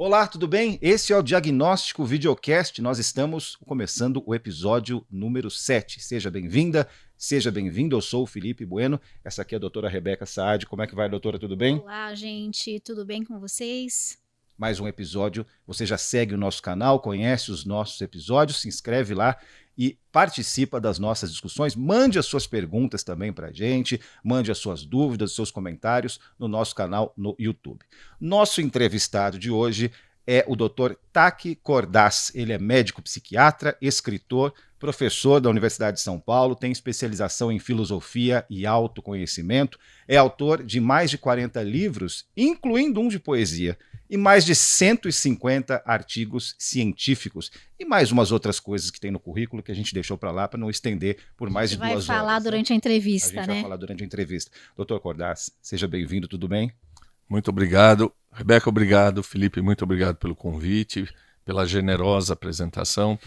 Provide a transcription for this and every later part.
Olá, tudo bem? Esse é o Diagnóstico Videocast. Nós estamos começando o episódio número 7. Seja bem-vinda, seja bem-vindo. Eu sou o Felipe Bueno. Essa aqui é a doutora Rebeca Saad. Como é que vai, doutora? Tudo bem? Olá, gente. Tudo bem com vocês? Mais um episódio. Você já segue o nosso canal, conhece os nossos episódios, se inscreve lá e participa das nossas discussões. Mande as suas perguntas também para a gente, mande as suas dúvidas, os seus comentários no nosso canal no YouTube. Nosso entrevistado de hoje é o Dr. Taki Cordaz. Ele é médico psiquiatra, escritor, professor da Universidade de São Paulo, tem especialização em filosofia e autoconhecimento, é autor de mais de 40 livros, incluindo um de poesia, e mais de 150 artigos científicos e mais umas outras coisas que tem no currículo que a gente deixou para lá para não estender por mais de 2 horas. Vai falar durante a entrevista, né? A gente vai falar durante a entrevista. Doutor Cordaz, seja bem-vindo, tudo bem? Muito obrigado. Rebeca, obrigado. Felipe, muito obrigado pelo convite, pela generosa apresentação.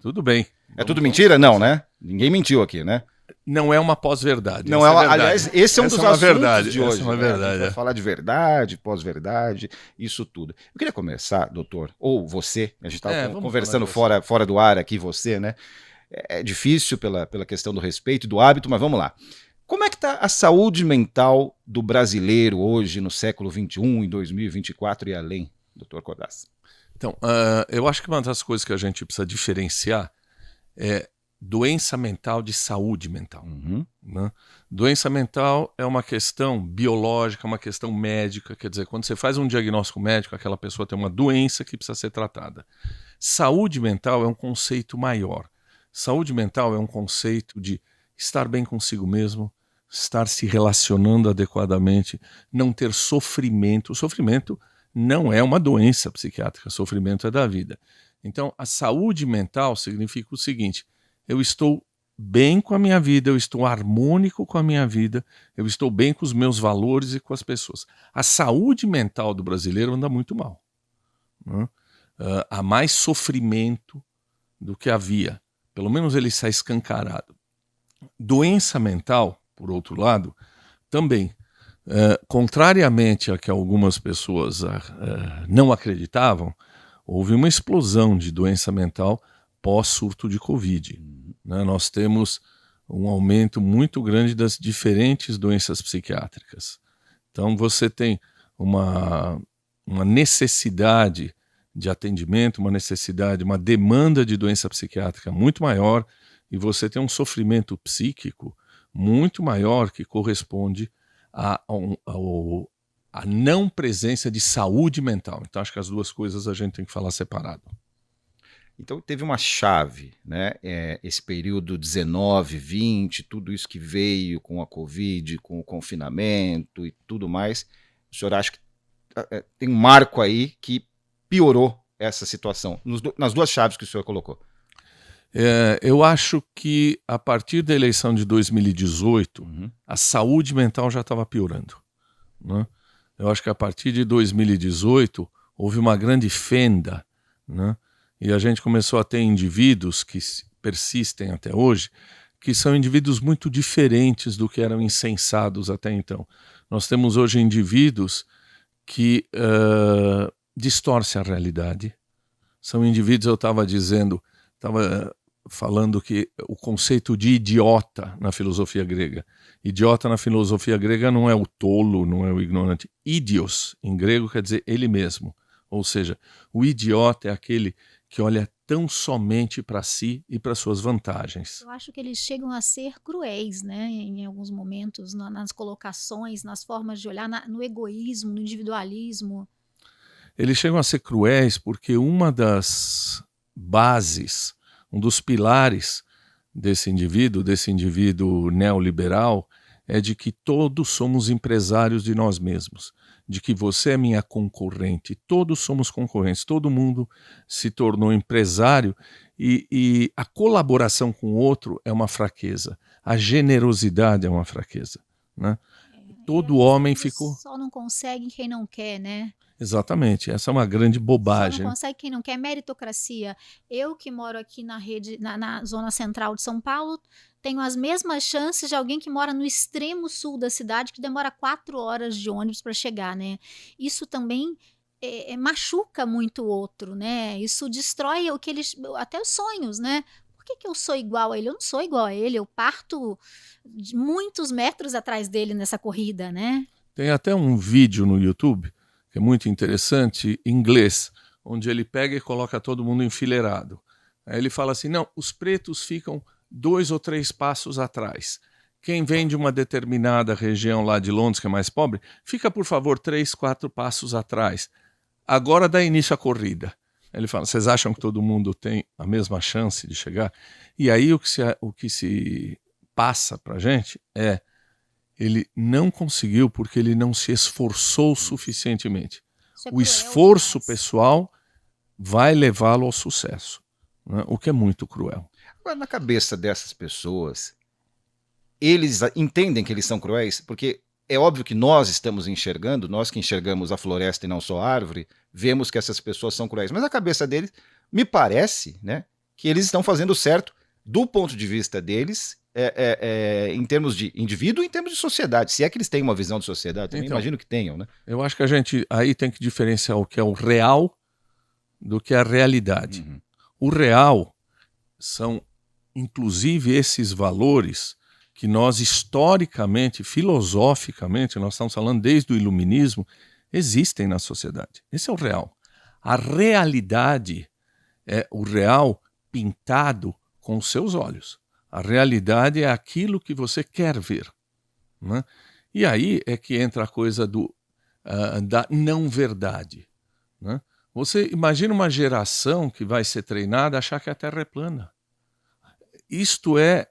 Tudo bem. É tudo mentira? Não, né? Ninguém mentiu aqui, né? Não é uma pós-verdade. Não é verdade. Aliás, esse é um dos assuntos verdade. de hoje. Essa é uma né? verdade. A gente vai falar de verdade, pós-verdade, isso tudo. Eu queria começar, doutor, ou você, a gente estava conversando fora do ar aqui, você, né? É difícil pela questão do respeito e do hábito, mas vamos lá. Como é que está a saúde mental do brasileiro hoje, no século XXI, em 2024 e além, doutor Cordaz? Então, eu acho que uma das coisas que a gente precisa diferenciar é doença mental de saúde mental. Né? Doença mental é uma questão biológica, uma questão médica, quer dizer, quando você faz um diagnóstico médico, aquela pessoa tem uma doença que precisa ser tratada. Saúde mental é um conceito maior. Saúde mental é um conceito de estar bem consigo mesmo, estar se relacionando adequadamente, não ter sofrimento. O sofrimento não é uma doença psiquiátrica, sofrimento é da vida. Então, a saúde mental significa o seguinte: eu estou bem com a minha vida, eu estou harmônico com a minha vida, eu estou bem com os meus valores e com as pessoas. A saúde mental do brasileiro anda muito mal. Né? Há mais sofrimento do que havia. Pelo menos ele está escancarado. Doença mental, por outro lado, também. Contrariamente a que algumas pessoas não acreditavam, houve uma explosão de doença mental pós-surto de Covid. Né? Nós temos um aumento muito grande das diferentes doenças psiquiátricas. Então você tem uma necessidade de atendimento, uma demanda de doença psiquiátrica muito maior, e você tem um sofrimento psíquico muito maior que corresponde à não presença de saúde mental. Então acho que as duas coisas a gente tem que falar separado. Então teve uma chave, né? Esse período 19, 20, tudo isso que veio com a Covid, com o confinamento e tudo mais, o senhor acha que tem um marco aí que piorou essa situação, nas duas chaves que o senhor colocou? Eu acho que a partir da eleição de 2018, a saúde mental já estava piorando. Né? Eu acho que a partir de 2018 houve uma grande fenda, né? E a gente começou a ter indivíduos que persistem até hoje, que são indivíduos muito diferentes do que eram insensados até então. Nós temos hoje indivíduos que distorcem a realidade. São indivíduos, eu estava falando que o conceito de idiota na filosofia grega. Idiota na filosofia grega não é o tolo, não é o ignorante. Idios, em grego, quer dizer ele mesmo. Ou seja, o idiota é aquele que olha tão somente para si e para suas vantagens. Eu acho que eles chegam a ser cruéis, né? Em alguns momentos, nas colocações, nas formas de olhar, no egoísmo, no individualismo. Eles chegam a ser cruéis porque uma das bases, um dos pilares desse indivíduo neoliberal, é de que todos somos empresários de nós mesmos, de que você é minha concorrente, todos somos concorrentes, todo mundo se tornou empresário e a colaboração com o outro é uma fraqueza, a generosidade é uma fraqueza. Né? Todo homem ficou... Só não consegue quem não quer, né? Exatamente, essa é uma grande bobagem. Só não consegue quem não quer, meritocracia. Eu que moro aqui na zona central de São Paulo, tenho as mesmas chances de alguém que mora no extremo sul da cidade, que demora 4 horas de ônibus para chegar, né? Isso também machuca muito o outro, né? Isso destrói até os sonhos, né? Por que eu sou igual a ele? Eu não sou igual a ele, eu parto de muitos metros atrás dele nessa corrida, né? Tem até um vídeo no YouTube, que é muito interessante, em inglês, onde ele pega e coloca todo mundo enfileirado. Aí ele fala assim, não, os pretos ficam 2 ou 3 passos atrás. Quem vem de uma determinada região lá de Londres, que é mais pobre, fica, por favor, 3, 4 passos atrás. Agora dá início à corrida. Ele fala, vocês acham que todo mundo tem a mesma chance de chegar? E aí o que se passa para a gente é, ele não conseguiu porque ele não se esforçou suficientemente. O esforço pessoal vai levá-lo ao sucesso, né? O que é muito cruel. Agora, na cabeça dessas pessoas, eles entendem que eles são cruéis? Porque é óbvio que nós estamos enxergando, nós que enxergamos a floresta e não só a árvore, vemos que essas pessoas são cruéis. Mas na cabeça deles, me parece, né, que eles estão fazendo certo do ponto de vista deles, em termos de indivíduo e em termos de sociedade. Se é que eles têm uma visão de sociedade, também imagino que tenham, né? Eu acho que a gente aí tem que diferenciar o que é o real do que é a realidade. Uhum. O real são, inclusive, esses valores que nós historicamente, filosoficamente, nós estamos falando desde o iluminismo, existem na sociedade. Esse é o real. A realidade é o real pintado com os seus olhos. A realidade é aquilo que você quer ver, né? E aí é que entra a coisa da não verdade, né? Você imagina uma geração que vai ser treinada a achar que a Terra é plana. Isso é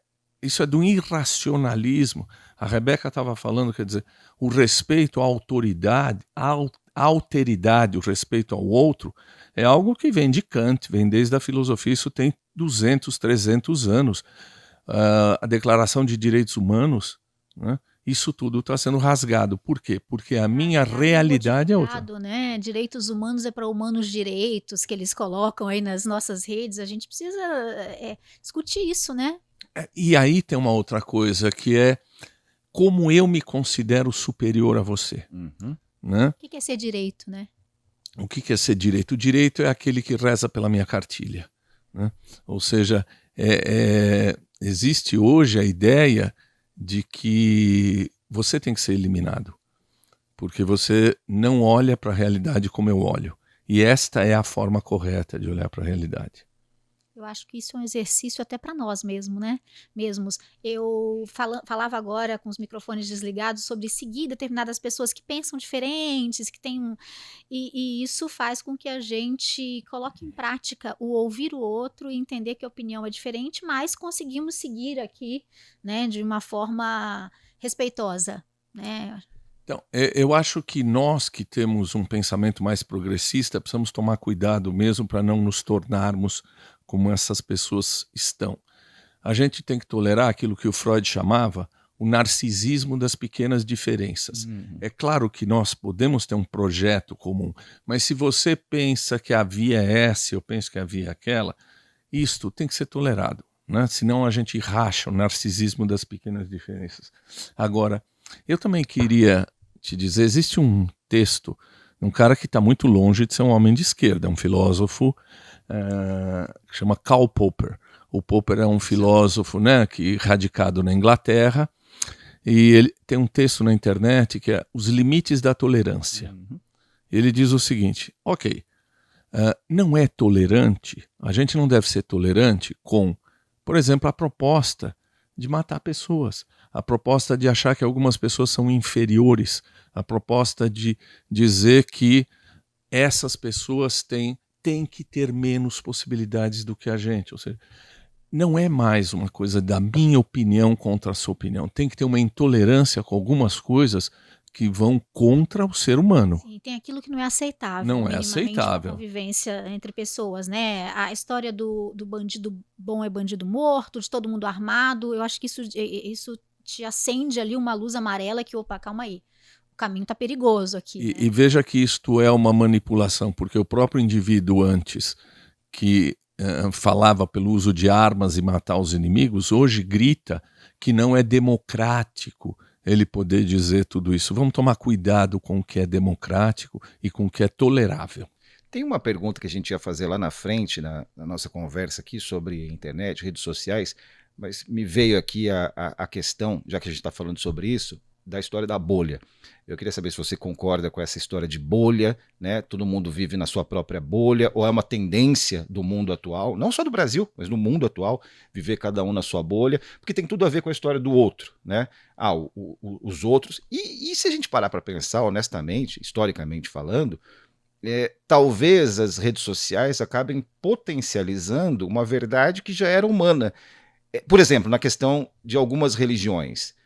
do irracionalismo. A Rebeca estava falando, quer dizer, o respeito à autoridade, à alteridade, o respeito ao outro, é algo que vem de Kant, vem desde a filosofia, isso tem 200, 300 anos. A Declaração de Direitos Humanos, né? Isso tudo está sendo rasgado. Por quê? Porque a minha realidade é outra. Né? Direitos humanos é para humanos direitos, que eles colocam aí nas nossas redes. A gente precisa discutir isso, né? E aí tem uma outra coisa, que é como eu me considero superior a você. Uhum. Né? O que é ser direito, né? O que é ser direito? O direito é aquele que reza pela minha cartilha, né? Ou seja, existe hoje a ideia de que você tem que ser eliminado, porque você não olha para a realidade como eu olho. E esta é a forma correta de olhar para a realidade. Eu acho que isso é um exercício até para nós mesmos, né? Eu falava agora com os microfones desligados sobre seguir determinadas pessoas que pensam diferentes, que têm e isso faz com que a gente coloque em prática o ouvir o outro e entender que a opinião é diferente, mas conseguimos seguir aqui, né, de uma forma respeitosa, né? Então, eu acho que nós que temos um pensamento mais progressista precisamos tomar cuidado mesmo para não nos tornarmos como essas pessoas estão. A gente tem que tolerar aquilo que o Freud chamava o narcisismo das pequenas diferenças. Uhum. É claro que nós podemos ter um projeto comum, mas se você pensa que a via é essa, eu penso que a via é aquela, isto tem que ser tolerado, né? Senão a gente racha o narcisismo das pequenas diferenças. Agora, eu também queria te dizer, existe um texto de um cara que está muito longe de ser um homem de esquerda, um filósofo que chama Karl Popper. O Popper é um filósofo, né, radicado na Inglaterra, e ele tem um texto na internet que é Os Limites da Tolerância. Uhum. Ele diz o seguinte, ok, não é tolerante, a gente não deve ser tolerante com, por exemplo, a proposta de matar pessoas, a proposta de achar que algumas pessoas são inferiores, a proposta de dizer que essas pessoas têm que ter menos possibilidades do que a gente. Ou seja, não é mais uma coisa da minha opinião contra a sua opinião. Tem que ter uma intolerância com algumas coisas que vão contra o ser humano. Sim, tem aquilo que não é aceitável. Não é aceitável. A convivência entre pessoas, né? A história do bandido bom é bandido morto, de todo mundo armado. Eu acho que isso te acende ali uma luz amarela que, opa, calma aí. O caminho está perigoso aqui. Né? E veja que isto é uma manipulação, porque o próprio indivíduo antes que falava pelo uso de armas e matar os inimigos, hoje grita que não é democrático ele poder dizer tudo isso. Vamos tomar cuidado com o que é democrático e com o que é tolerável. Tem uma pergunta que a gente ia fazer lá na frente, na nossa conversa aqui sobre internet, redes sociais, mas me veio aqui a questão, já que a gente está falando sobre isso, da história da bolha. Eu queria saber se você concorda com essa história de bolha, né? Todo mundo vive na sua própria bolha, ou é uma tendência do mundo atual, não só do Brasil, mas no mundo atual, viver cada um na sua bolha, porque tem tudo a ver com a história do outro, né? Os outros. E se a gente parar para pensar, honestamente, historicamente falando, talvez as redes sociais acabem potencializando uma verdade que já era humana. Por exemplo, na questão de algumas religiões.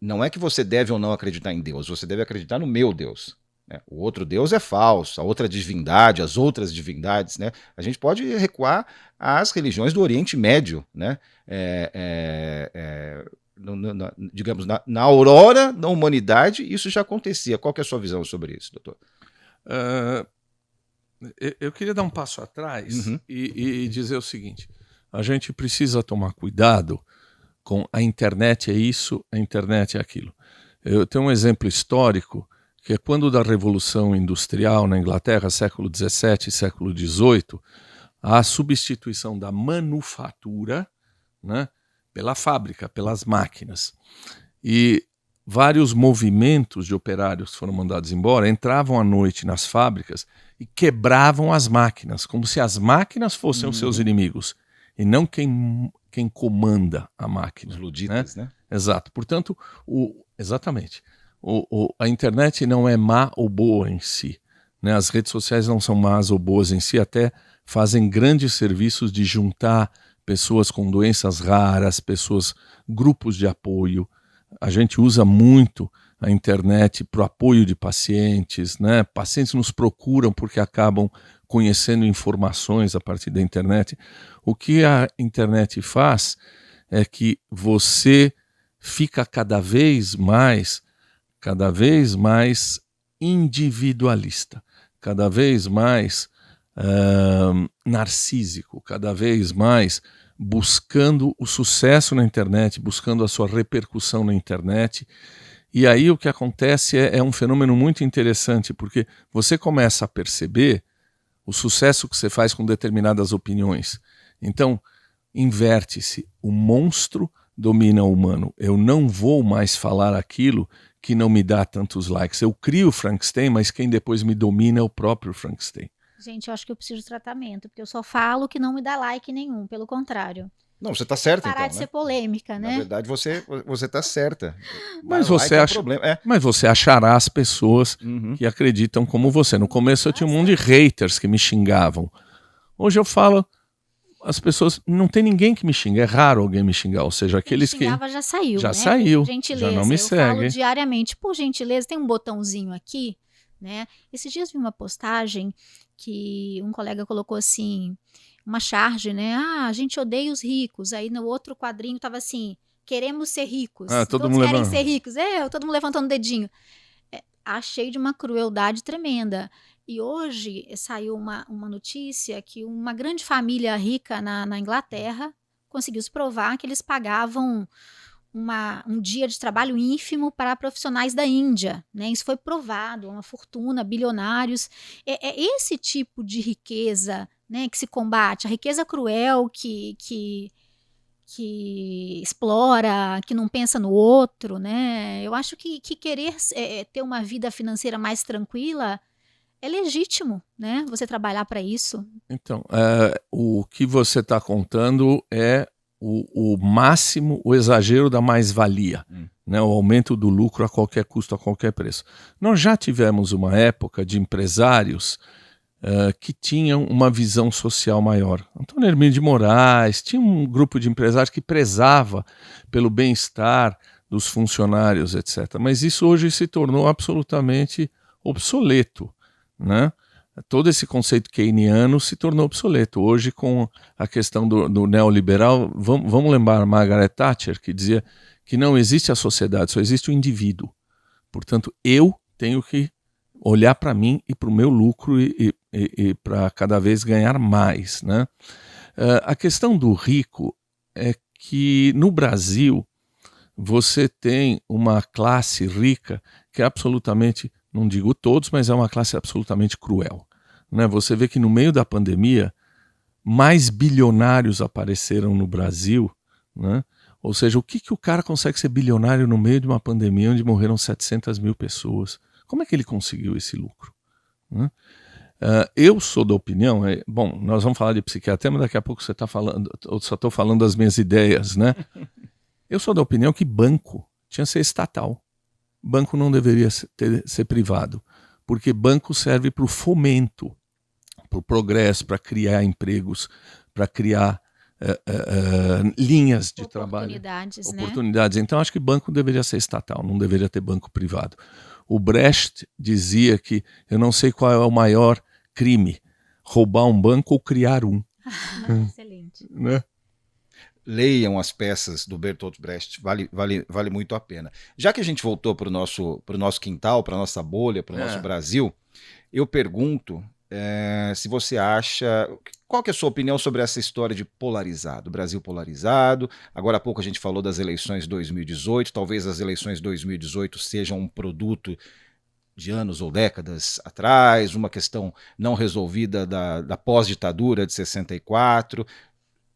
Não é que você deve ou não acreditar em Deus, você deve acreditar no meu Deus. Né? O outro Deus é falso, a outra divindade, as outras divindades. Né? A gente pode recuar às religiões do Oriente Médio, né? Digamos, na aurora da humanidade, isso já acontecia. Qual que é a sua visão sobre isso, doutor? Eu queria dar um passo atrás e dizer o seguinte: a gente precisa tomar cuidado com a internet é isso, a internet é aquilo. Eu tenho um exemplo histórico, que é quando da Revolução Industrial na Inglaterra, século XVII, século XVIII, a substituição da manufatura, né, pela fábrica, pelas máquinas. E vários movimentos de operários foram mandados embora, entravam à noite nas fábricas e quebravam as máquinas, como se as máquinas fossem os seus inimigos, e não quem comanda a máquina. Os luditas, né? Exato. Portanto, exatamente. A internet não é má ou boa em si. Né? As redes sociais não são más ou boas em si, até fazem grandes serviços de juntar pessoas com doenças raras, grupos de apoio. A gente usa muito a internet para o apoio de pacientes, né? Pacientes nos procuram porque acabam conhecendo informações a partir da internet. O que a internet faz é que você fica cada vez mais individualista, cada vez mais narcísico, cada vez mais buscando o sucesso na internet, buscando a sua repercussão na internet. E aí o que acontece é um fenômeno muito interessante, porque você começa a perceber o sucesso que você faz com determinadas opiniões. Então, inverte-se. O monstro domina o humano. Eu não vou mais falar aquilo que não me dá tantos likes. Eu crio o Frankenstein, mas quem depois me domina é o próprio Frankenstein. Gente, eu acho que eu preciso de tratamento, porque eu só falo que não me dá like nenhum, pelo contrário. Não, você está certa, parar então, de ser polêmica, né? Na verdade, você está certa. Mas você achará as pessoas que acreditam como você. No começo eu tinha um monte de haters que me xingavam. Hoje eu falo, as pessoas, não tem ninguém que me xinga, é raro alguém me xingar, ou seja, aqueles que... já saiu, já né? saiu, gentileza, já não me segue. Eu falo diariamente, por gentileza, tem um botãozinho aqui, né? Esses dias vi uma postagem que um colega colocou assim, uma charge, né? A gente odeia os ricos. Aí no outro quadrinho estava assim, queremos ser ricos. Todos querem ser ricos. Todo mundo levantando o dedinho. Achei de uma crueldade tremenda. E hoje saiu uma notícia que uma grande família rica na Inglaterra conseguiu se provar que eles pagavam um dia de trabalho ínfimo para profissionais da Índia, né? Isso foi provado, uma fortuna, bilionários. É esse tipo de riqueza, né, que se combate, a riqueza cruel que explora, que não pensa no outro, né? Eu acho que querer ter uma vida financeira mais tranquila é legítimo, né? Você trabalhar para isso. Então, o que você está contando é o máximo, o exagero da mais-valia, né? O aumento do lucro a qualquer custo, a qualquer preço. Nós já tivemos uma época de empresários que tinham uma visão social maior. Antônio Hermínio de Moraes, tinha um grupo de empresários que prezava pelo bem-estar dos funcionários, etc. Mas isso hoje se tornou absolutamente obsoleto, né? Todo esse conceito keynesiano se tornou obsoleto. Hoje, com a questão do neoliberal, vamos lembrar Margaret Thatcher, que dizia que não existe a sociedade, só existe o indivíduo. Portanto, eu tenho que olhar para mim e para o meu lucro e para cada vez ganhar mais, né? A questão do rico é que, no Brasil, você tem uma classe rica que é absolutamente, não digo todos, mas é uma classe absolutamente cruel. Né? Você vê que no meio da pandemia, mais bilionários apareceram no Brasil, né? Ou seja, o que o cara consegue ser bilionário no meio de uma pandemia onde morreram 700 mil pessoas? Como é que ele conseguiu esse lucro? Né? Eu sou da opinião, bom, nós vamos falar de psiquiatria, mas daqui a pouco você está falando, eu só estou falando das minhas ideias, né? Eu sou da opinião que banco tinha que ser estatal. Banco não deveria ser privado, porque banco serve para o fomento, para o progresso, para criar empregos, para criar linhas de trabalho. Oportunidades. Né? Então, acho que banco deveria ser estatal, não deveria ter banco privado. O Brecht dizia que eu não sei qual é o maior crime, roubar um banco ou criar um. Excelente. Né? Leiam as peças do Bertolt Brecht, vale muito a pena. Já que a gente voltou para o nosso quintal, para a nossa bolha, para o nosso Brasil, eu pergunto se você acha... Qual que é a sua opinião sobre essa história de polarizado, Brasil polarizado? Agora há pouco a gente falou das eleições de 2018, talvez as eleições de 2018 sejam um produto de anos ou décadas atrás, uma questão não resolvida da pós-ditadura de 64.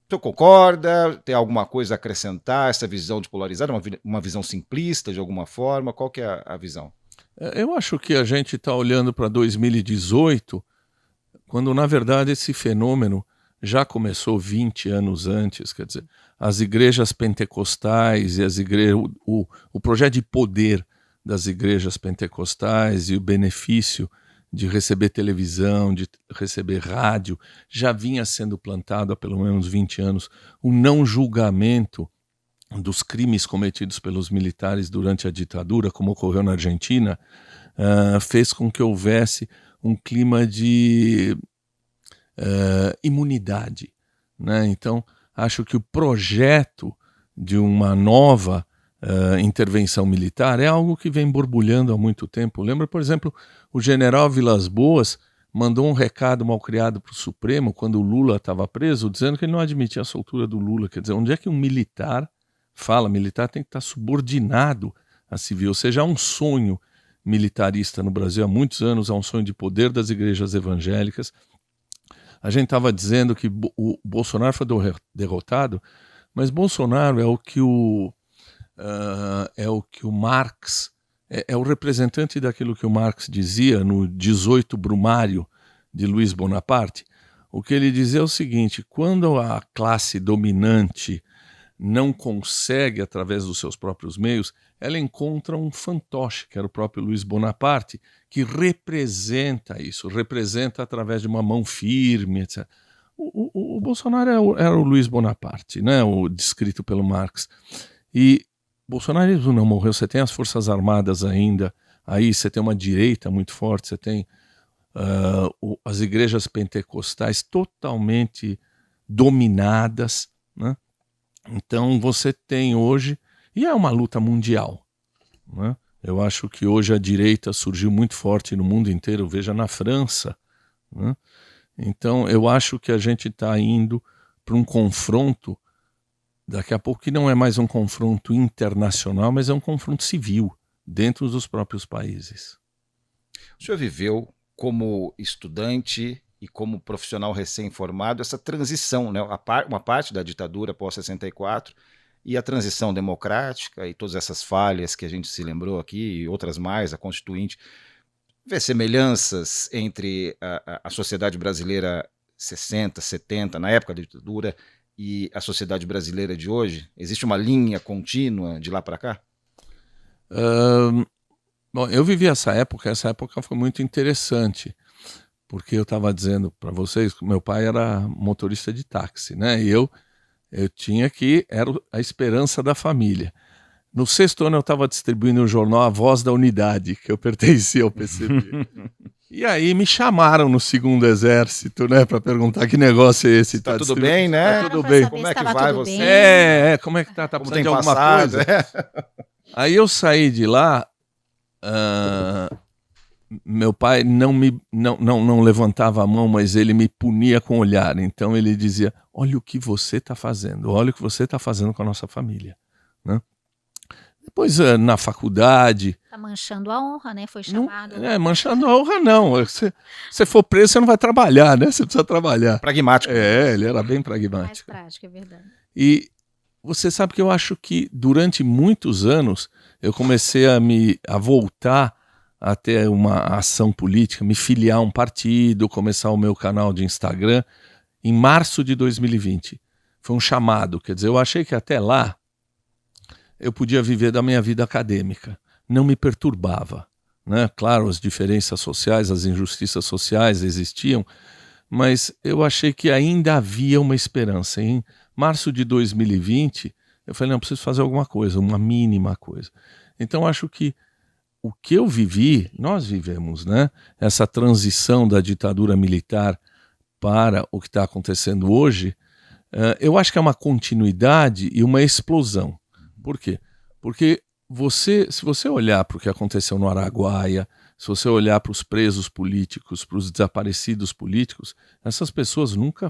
Você concorda? Tem alguma coisa a acrescentar essa visão de polarizado? Uma visão simplista de alguma forma? Qual que é a visão? Eu acho que a gente está olhando para 2018, quando na verdade esse fenômeno já começou 20 anos antes. Quer dizer, as igrejas pentecostais e o projeto de poder das igrejas pentecostais e o benefício de receber televisão, de receber rádio, já vinha sendo plantado há pelo menos 20 anos. O não julgamento dos crimes cometidos pelos militares durante a ditadura, como ocorreu na Argentina, fez com que houvesse um clima de imunidade. Né? Então, acho que o projeto de uma nova intervenção militar é algo que vem borbulhando há muito tempo. Lembra, por exemplo, o general Vilas Boas mandou um recado mal criado para o Supremo quando o Lula estava preso, dizendo que ele não admitia a soltura do Lula. Quer dizer, onde é que um militar militar tem que estar subordinado a civil? Ou seja, há um sonho militarista no Brasil há muitos anos, há um sonho de poder das igrejas evangélicas. A gente estava dizendo que o Bolsonaro foi derrotado, mas Bolsonaro é o que o Marx, é o representante daquilo que o Marx dizia no 18 Brumário de Luiz Bonaparte. O que ele dizia é o seguinte: quando a classe dominante não consegue, através dos seus próprios meios, ela encontra um fantoche, que era o próprio Luiz Bonaparte, que representa isso, representa através de uma mão firme, etc. O Bolsonaro era o Luiz Bonaparte, né, o descrito pelo Marx. E Bolsonaro não morreu, você tem as Forças Armadas ainda, aí você tem uma direita muito forte, você tem as igrejas pentecostais totalmente dominadas, né? Então você tem hoje, e é uma luta mundial, né? Eu acho que hoje a direita surgiu muito forte no mundo inteiro, veja na França, né? Então eu acho que a gente está indo para um confronto daqui a pouco que não é mais um confronto internacional, mas é um confronto civil dentro dos próprios países. O senhor viveu como estudante e como profissional recém-formado essa transição, né? Uma parte da ditadura pós-64 e a transição democrática e todas essas falhas que a gente se lembrou aqui e outras mais, a Constituinte. Vê semelhanças entre a sociedade brasileira 60, 70, na época da ditadura, e a sociedade brasileira de hoje? Existe uma linha contínua de lá para cá? Bom, eu vivi essa época foi muito interessante, porque eu estava dizendo para vocês que meu pai era motorista de táxi, né? E eu tinha era a esperança da família. No 6º ano eu estava distribuindo o jornal A Voz da Unidade, que eu pertencia ao PCB. E aí me chamaram no 2º Exército, né, para perguntar que negócio é esse. Tá tudo bem, né? Tá tudo bem. Como é que vai você? Como é que tá? Tá Como precisando tem de alguma passado, coisa? Aí eu saí de lá, meu pai não levantava a mão, mas ele me punia com o olhar. Então ele dizia: olha o que você está fazendo, olha o que você está fazendo com a nossa família, né? Depois, na faculdade... Tá manchando a honra, né? Foi chamado. Não, manchando a honra, não. Se você for preso, você não vai trabalhar, né? Você precisa trabalhar. Pragmático. Ele era bem pragmático. Mais prático, é verdade. E você sabe que eu acho que durante muitos anos eu comecei a voltar a ter uma ação política, me filiar a um partido, começar o meu canal de Instagram em março de 2020. Foi um chamado, quer dizer, eu achei que até lá eu podia viver da minha vida acadêmica. Não me perturbava, né? Claro, as diferenças sociais, as injustiças sociais existiam, mas eu achei que ainda havia uma esperança. Em março de 2020, eu falei, não, preciso fazer alguma coisa, uma mínima coisa. Então, acho que o que eu vivi, nós vivemos, né? Essa transição da ditadura militar para o que está acontecendo hoje, eu acho que é uma continuidade e uma explosão. Por quê? Porque se você olhar para o que aconteceu no Araguaia, se você olhar para os presos políticos, para os desaparecidos políticos, essas pessoas nunca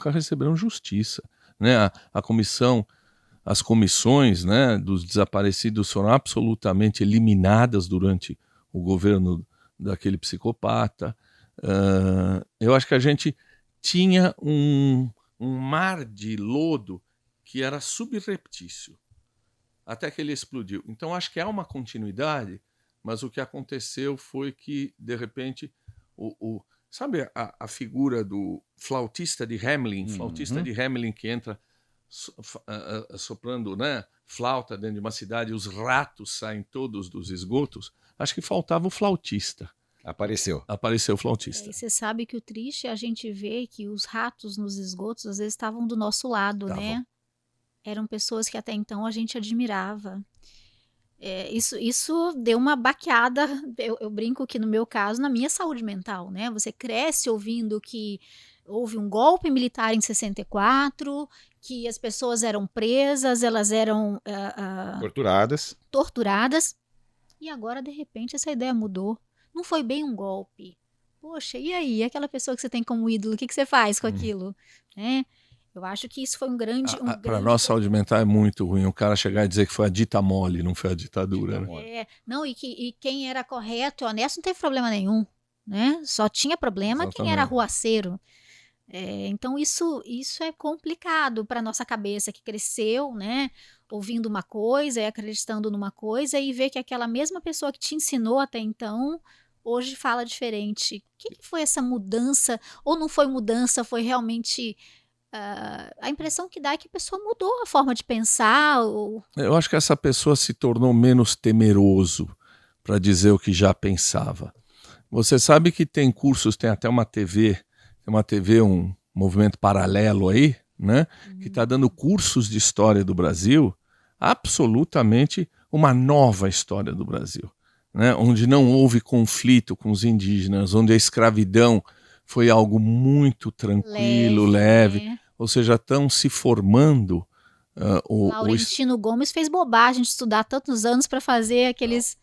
receberam justiça, né? As comissões, né, dos desaparecidos foram absolutamente eliminadas durante o governo daquele psicopata. Eu acho que a gente tinha um mar de lodo que era subreptício, até que ele explodiu. Então, acho que há uma continuidade, mas o que aconteceu foi que, de repente, sabe a figura do flautista de Hamelin, flautista de Hamelin que entra soprando, né, flauta dentro de uma cidade, os ratos saem todos dos esgotos? Acho que faltava o flautista. Apareceu o flautista. E você sabe que o triste é a gente ver que os ratos nos esgotos às vezes estavam do nosso lado, né? Eram pessoas que até então a gente admirava. Isso deu uma baqueada, eu brinco que no meu caso, na minha saúde mental, né? Você cresce ouvindo que houve um golpe militar em 64, que as pessoas eram presas, elas eram torturadas, e agora, de repente, essa ideia mudou. Não foi bem um golpe. Poxa, e aí? Aquela pessoa que você tem como ídolo, o que você faz com aquilo? Né? Eu acho que isso foi um grande... Para a nossa saúde mental é muito ruim o cara chegar e dizer que foi a dita mole, não foi a ditadura. Né? Não, e quem era correto e honesto não teve problema nenhum. Né? Só tinha problema quem era arruaceiro. Então isso é complicado para nossa cabeça que cresceu, né, ouvindo uma coisa e acreditando numa coisa e ver que aquela mesma pessoa que te ensinou até então hoje fala diferente. O que foi essa mudança? Ou não foi mudança, foi realmente a impressão que dá é que a pessoa mudou a forma de pensar. Eu acho que essa pessoa se tornou menos temeroso para dizer o que já pensava. Você sabe que tem cursos, tem até uma TV, um movimento paralelo aí, né, que está dando cursos de história do Brasil, absolutamente uma nova história do Brasil, né, onde não houve conflito com os indígenas, onde a escravidão foi algo muito tranquilo, leve. Ou seja, estão se formando... Laurentino Gomes fez bobagem de estudar tantos anos para fazer aqueles...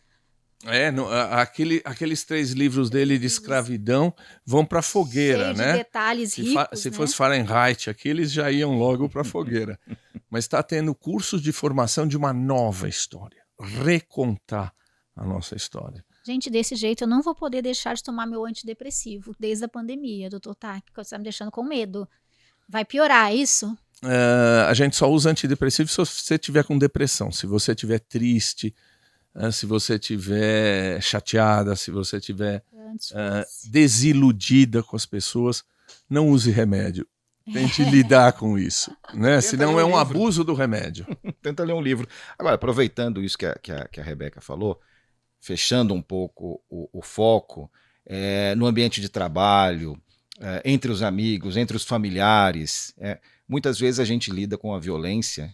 Aqueles 3 livros dele de escravidão vão para a fogueira, cheio né? De detalhes ricos, se fosse Fahrenheit aqui, eles já iam logo para a fogueira. Mas está tendo cursos de formação de uma nova história. Recontar a nossa história. Gente, desse jeito eu não vou poder deixar de tomar meu antidepressivo desde a pandemia, doutor Taki, que você está me deixando com medo. Vai piorar isso? A gente só usa antidepressivo se você tiver com depressão, se você estiver triste, se você estiver chateada, se você estiver desiludida com as pessoas, não use remédio. Tente lidar com isso, né? Senão é um abuso do remédio. Tenta ler um livro. Agora, aproveitando isso que a Rebeca falou, fechando um pouco o foco no ambiente de trabalho, entre os amigos, entre os familiares, muitas vezes a gente lida com a violência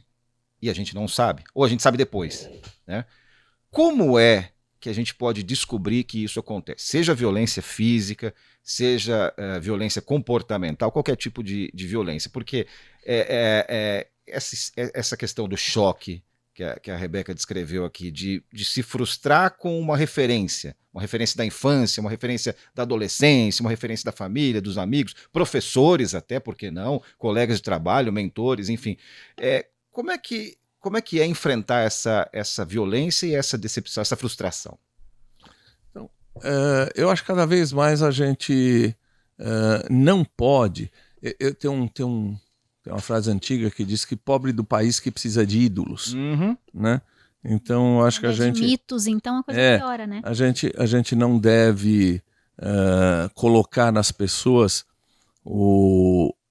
e a gente não sabe, ou a gente sabe depois, né? Como é que a gente pode descobrir que isso acontece? Seja violência física, seja violência comportamental, qualquer tipo de violência. Porque essa questão do choque que a Rebeca descreveu aqui, de se frustrar com uma referência da infância, uma referência da adolescência, uma referência da família, dos amigos, professores até, por que não, colegas de trabalho, mentores, enfim. Como é que como é que é enfrentar essa violência e essa decepção, essa frustração? Então, eu acho que cada vez mais a gente não pode... Tem uma frase antiga que diz que pobre do país que precisa de ídolos, né? Então, eu acho que a gente... de mitos, então a coisa piora, né? A gente não deve colocar nas pessoas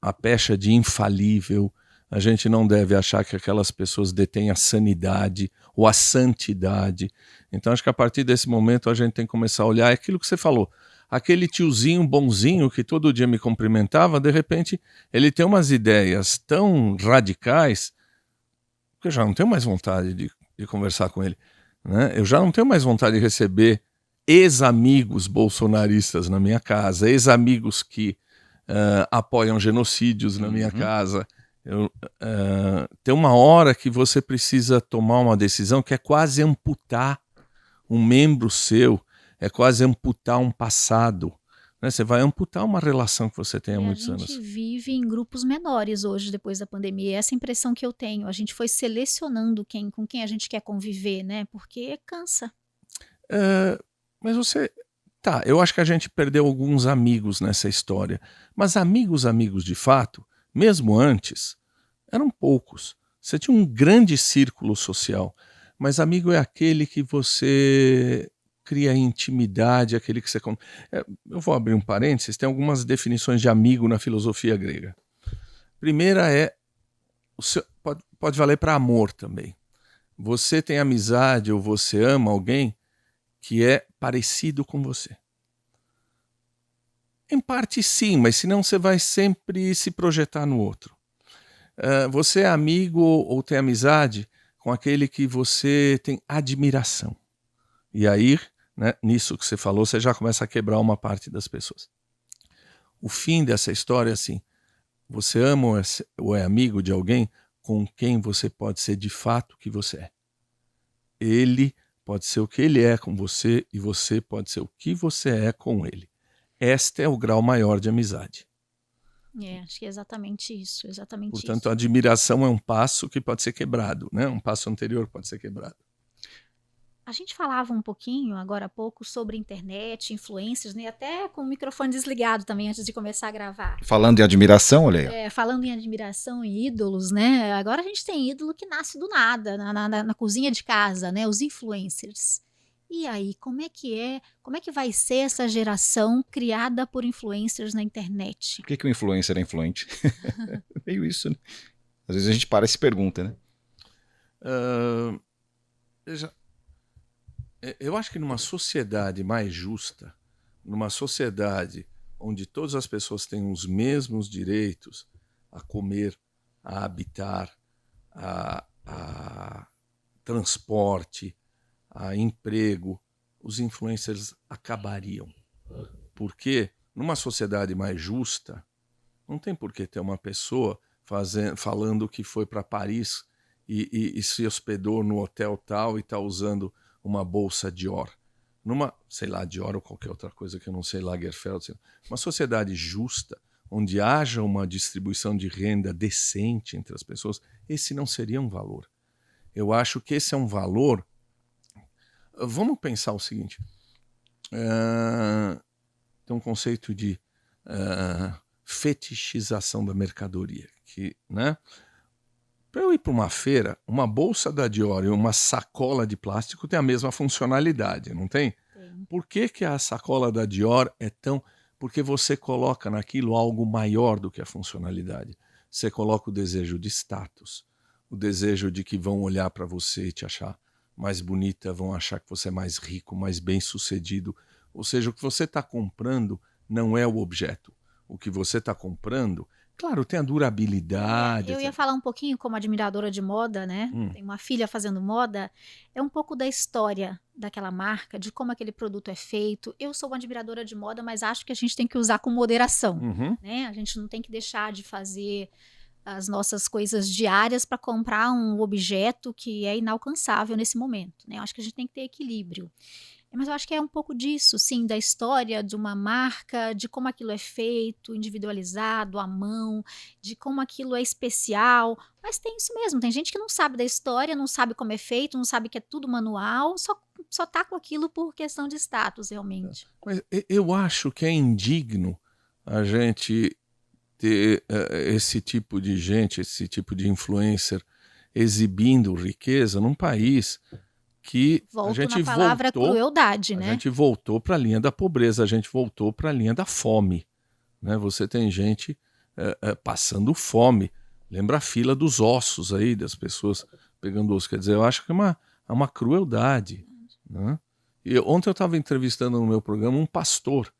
a pecha de infalível. A gente não deve achar que aquelas pessoas detêm a sanidade ou a santidade. Então, acho que a partir desse momento a gente tem que começar a olhar aquilo que você falou. Aquele tiozinho bonzinho que todo dia me cumprimentava, de repente ele tem umas ideias tão radicais que eu já não tenho mais vontade de conversar com ele, né? Eu já não tenho mais vontade de receber ex-amigos bolsonaristas na minha casa, ex-amigos que apoiam genocídios na minha casa. Tem uma hora que você precisa tomar uma decisão que é quase amputar um membro seu, é quase amputar um passado, né? Você vai amputar uma relação que você tem há muitos anos. A gente vive em grupos menores hoje, depois da pandemia. Essa impressão que eu tenho. A gente foi selecionando com quem a gente quer conviver, né? Porque cansa. Mas você... Tá, eu acho que a gente perdeu alguns amigos nessa história. Mas amigos de fato, mesmo antes, eram poucos. Você tinha um grande círculo social. Mas amigo é aquele que você cria intimidade, aquele que você... Eu vou abrir um parênteses, tem algumas definições de amigo na filosofia grega. Primeira pode valer para amor também. Você tem amizade ou você ama alguém que é parecido com você. Em parte sim, mas senão você vai sempre se projetar no outro. Você é amigo ou tem amizade com aquele que você tem admiração. E aí, né, nisso que você falou, você já começa a quebrar uma parte das pessoas. O fim dessa história é assim: você ama ou é amigo de alguém com quem você pode ser de fato o que você é. Ele pode ser o que ele é com você e você pode ser o que você é com ele. Este é o grau maior de amizade. Acho que é exatamente isso, Portanto, a admiração é um passo que pode ser quebrado, né? Um passo anterior pode ser quebrado. A gente falava um pouquinho, agora há pouco, sobre internet, influências, né? Até com o microfone desligado também, antes de começar a gravar. Falando em admiração, olha aí. Falando em admiração e ídolos, né? Agora a gente tem ídolo que nasce do nada, na cozinha de casa, né? Os influencers. E aí, como é que vai ser essa geração criada por influencers na internet? Por que o influencer é influente? Meio isso, né? Às vezes a gente para e se pergunta, né? Eu acho que numa sociedade mais justa, numa sociedade onde todas as pessoas têm os mesmos direitos a comer, a habitar, a transporte, a emprego, os influencers acabariam. Porque numa sociedade mais justa, não tem por que ter uma pessoa falando que foi para Paris e se hospedou no hotel tal e está usando uma bolsa Dior. Dior ou qualquer outra coisa que eu não sei, Lagerfeld. Uma sociedade justa, onde haja uma distribuição de renda decente entre as pessoas, esse não seria um valor. Eu acho que esse é um valor... Vamos pensar o seguinte. Tem um conceito de fetichização da mercadoria. Que, né? Para eu ir para uma feira, uma bolsa da Dior e uma sacola de plástico tem a mesma funcionalidade, não tem? Tem. Por que a sacola da Dior é tão... Porque você coloca naquilo algo maior do que a funcionalidade. Você coloca o desejo de status, o desejo de que vão olhar para você e te achar mais bonita, vão achar que você é mais rico, mais bem-sucedido. Ou seja, o que você está comprando não é o objeto. O que você está comprando... Claro, tem a durabilidade. Eu ia falar um pouquinho como admiradora de moda, né? Tem uma filha fazendo moda. É um pouco da história daquela marca, de como aquele produto é feito. Eu sou uma admiradora de moda, mas acho que a gente tem que usar com moderação, né? A gente não tem que deixar de fazer as nossas coisas diárias para comprar um objeto que é inalcançável nesse momento, né? Eu acho que a gente tem que ter equilíbrio. Mas eu acho que é um pouco disso, sim, da história de uma marca, de como aquilo é feito, individualizado, à mão, de como aquilo é especial. Mas tem isso mesmo, tem gente que não sabe da história, não sabe como é feito, não sabe que é tudo manual, só tá com aquilo por questão de status, realmente. Mas eu acho que é indigno a gente ter esse tipo de gente, esse tipo de influencer exibindo riqueza num país que Volto a gente na palavra voltou, crueldade, né? a gente voltou para a linha da pobreza, a gente voltou para a linha da fome, né? Você tem gente passando fome. Lembra a fila dos ossos aí, das pessoas pegando osso. Quer dizer, eu acho que é uma crueldade, né? E ontem eu estava entrevistando no meu programa um pastor,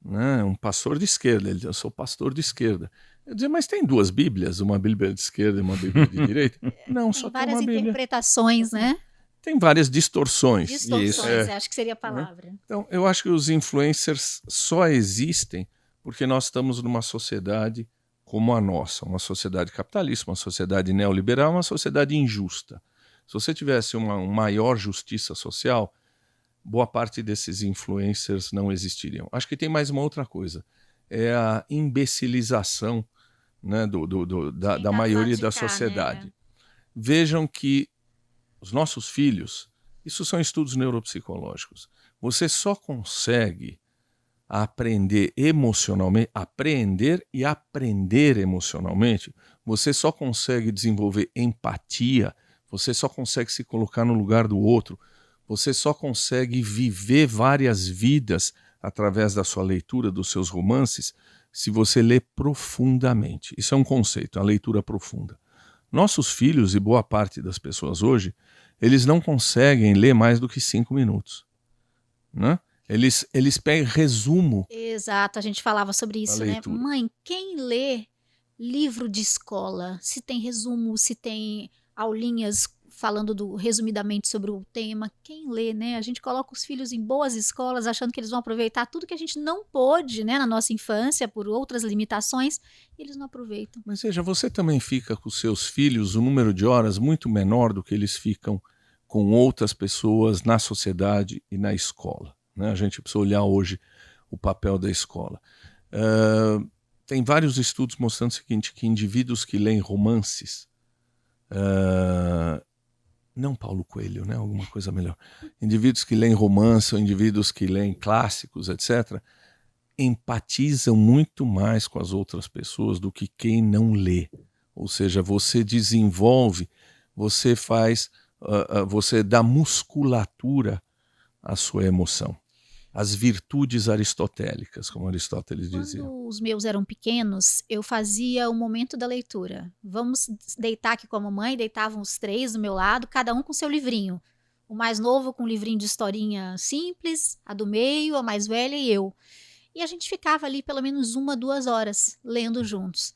né? Um pastor de esquerda. Ele disse, eu sou pastor de esquerda. Eu dizia, mas tem duas Bíblias, uma Bíblia de esquerda e uma Bíblia de direita? Não, só tem várias uma Bíblia. interpretações, né? Tem várias distorções. Distorções, acho que seria a palavra. Então, eu acho que os influencers só existem porque nós estamos numa sociedade como a nossa, uma sociedade capitalista, uma sociedade neoliberal, uma sociedade injusta. Se você tivesse uma maior justiça social, boa parte desses influencers não existiriam. Acho que tem mais uma outra coisa, é a imbecilização, né, da maioria da sociedade. Né? Vejam que os nossos filhos, isso são estudos neuropsicológicos, você só consegue aprender emocionalmente, aprender e aprender emocionalmente, você só consegue desenvolver empatia, você só consegue se colocar no lugar do outro, você só consegue viver várias vidas através da sua leitura, dos seus romances, se você lê profundamente. Isso é um conceito, a leitura profunda. Nossos filhos e boa parte das pessoas hoje, eles não conseguem ler mais do que 5 minutos, né? Eles pegam resumo. Exato, a gente falava sobre isso, né? Mãe, quem lê livro de escola, se tem resumo, se tem aulinhas falando resumidamente sobre o tema, quem lê, né? A gente coloca os filhos em boas escolas achando que eles vão aproveitar tudo que a gente não pôde, né, na nossa infância, por outras limitações, e eles não aproveitam. Mas veja, você também fica com seus filhos um número de horas muito menor do que eles ficam com outras pessoas na sociedade e na escola, né? A gente precisa olhar hoje o papel da escola. Tem vários estudos mostrando o seguinte, que indivíduos que leem romances, não Paulo Coelho, né? Alguma coisa melhor. Indivíduos que leem romance ou indivíduos que leem clássicos, etc., empatizam muito mais com as outras pessoas do que quem não lê. Ou seja, você desenvolve, você faz, você dá musculatura à sua emoção. As virtudes aristotélicas, como Aristóteles dizia. Quando os meus eram pequenos, eu fazia o momento da leitura. Vamos deitar aqui com a mamãe, deitavam os 3 do meu lado, cada um com seu livrinho. O mais novo com um livrinho de historinha simples, a do meio, a mais velha e eu. E a gente ficava ali pelo menos 1, 2 horas lendo juntos.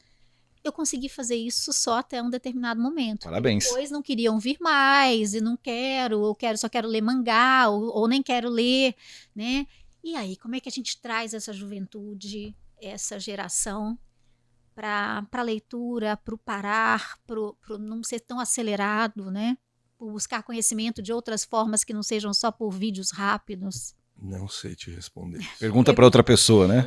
Eu consegui fazer isso só até um determinado momento. Parabéns. Depois não queriam vir mais, e não quero, ou só quero ler mangá, ou nem quero ler, né? E aí, como é que a gente traz essa juventude, essa geração para a leitura, para o parar, para não ser tão acelerado, né? Por buscar conhecimento de outras formas que não sejam só por vídeos rápidos? Não sei te responder. Pergunta para outra pessoa, né?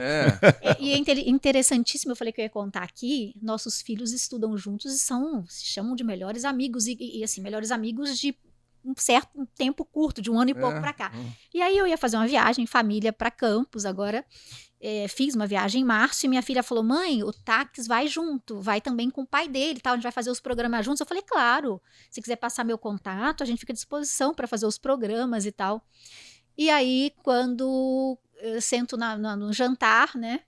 E é interessantíssimo, eu falei que eu ia contar aqui, nossos filhos estudam juntos e se chamam de melhores amigos, e assim, melhores amigos de um certo tempo curto, de 1 ano e pouco para cá. E aí eu ia fazer uma viagem, família, para Campos agora, fiz uma viagem em março e minha filha falou, mãe, o Taques vai junto, vai também com o pai dele, tal, a gente vai fazer os programas juntos. Eu falei, claro, se quiser passar meu contato, a gente fica à disposição para fazer os programas e tal. E aí, quando eu sento no jantar, né,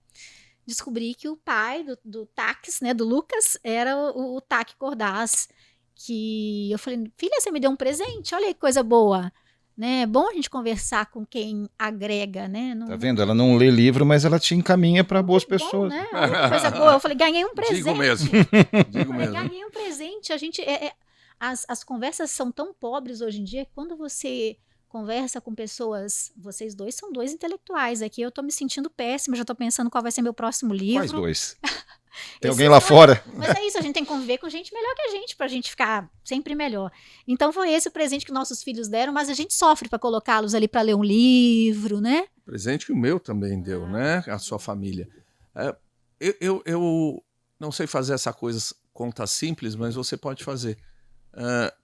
descobri que o pai do Taques, né, do Lucas, era o Taque Cordaz, que eu falei, filha, você me deu um presente, olha que coisa boa, né, é bom a gente conversar com quem agrega, né. Tá vendo? Ela não lê livro, mas ela te encaminha para boas pessoas. Bom, né? Olha que coisa boa, eu falei, ganhei um presente. Digo mesmo. Ganhei um presente, a gente, as conversas são tão pobres hoje em dia, que quando você conversa com pessoas, vocês dois são 2 intelectuais aqui, eu tô me sentindo péssima, já tô pensando qual vai ser meu próximo livro. Quais 2? Tem alguém lá fora. Mas é isso, a gente tem que conviver com gente melhor que a gente, pra gente ficar sempre melhor. Então foi esse o presente que nossos filhos deram, mas a gente sofre pra colocá-los ali pra ler um livro, né? Presente que o meu também deu, né? A sua família. Eu não sei fazer essa coisa, conta simples, mas você pode fazer.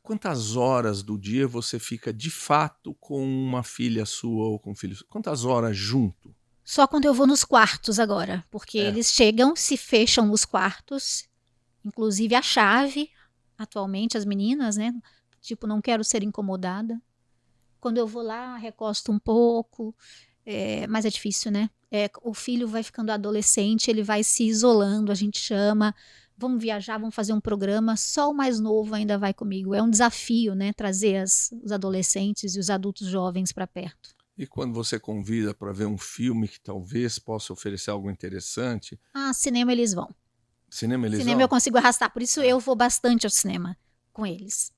Quantas horas do dia você fica de fato com uma filha sua ou com um filho? Quantas horas junto? Só quando eu vou nos quartos agora, porque eles chegam, se fecham nos quartos, inclusive a chave, atualmente as meninas, né? Tipo, não quero ser incomodada. Quando eu vou lá, recosto um pouco, mas é difícil, né? O filho vai ficando adolescente, ele vai se isolando, a gente chama, vamos viajar, vamos fazer um programa, só o mais novo ainda vai comigo. É um desafio, né? Trazer os adolescentes e os adultos jovens para perto. E quando você convida para ver um filme que talvez possa oferecer algo interessante? Cinema eles vão. Cinema eu consigo arrastar, por isso eu vou bastante ao cinema com eles.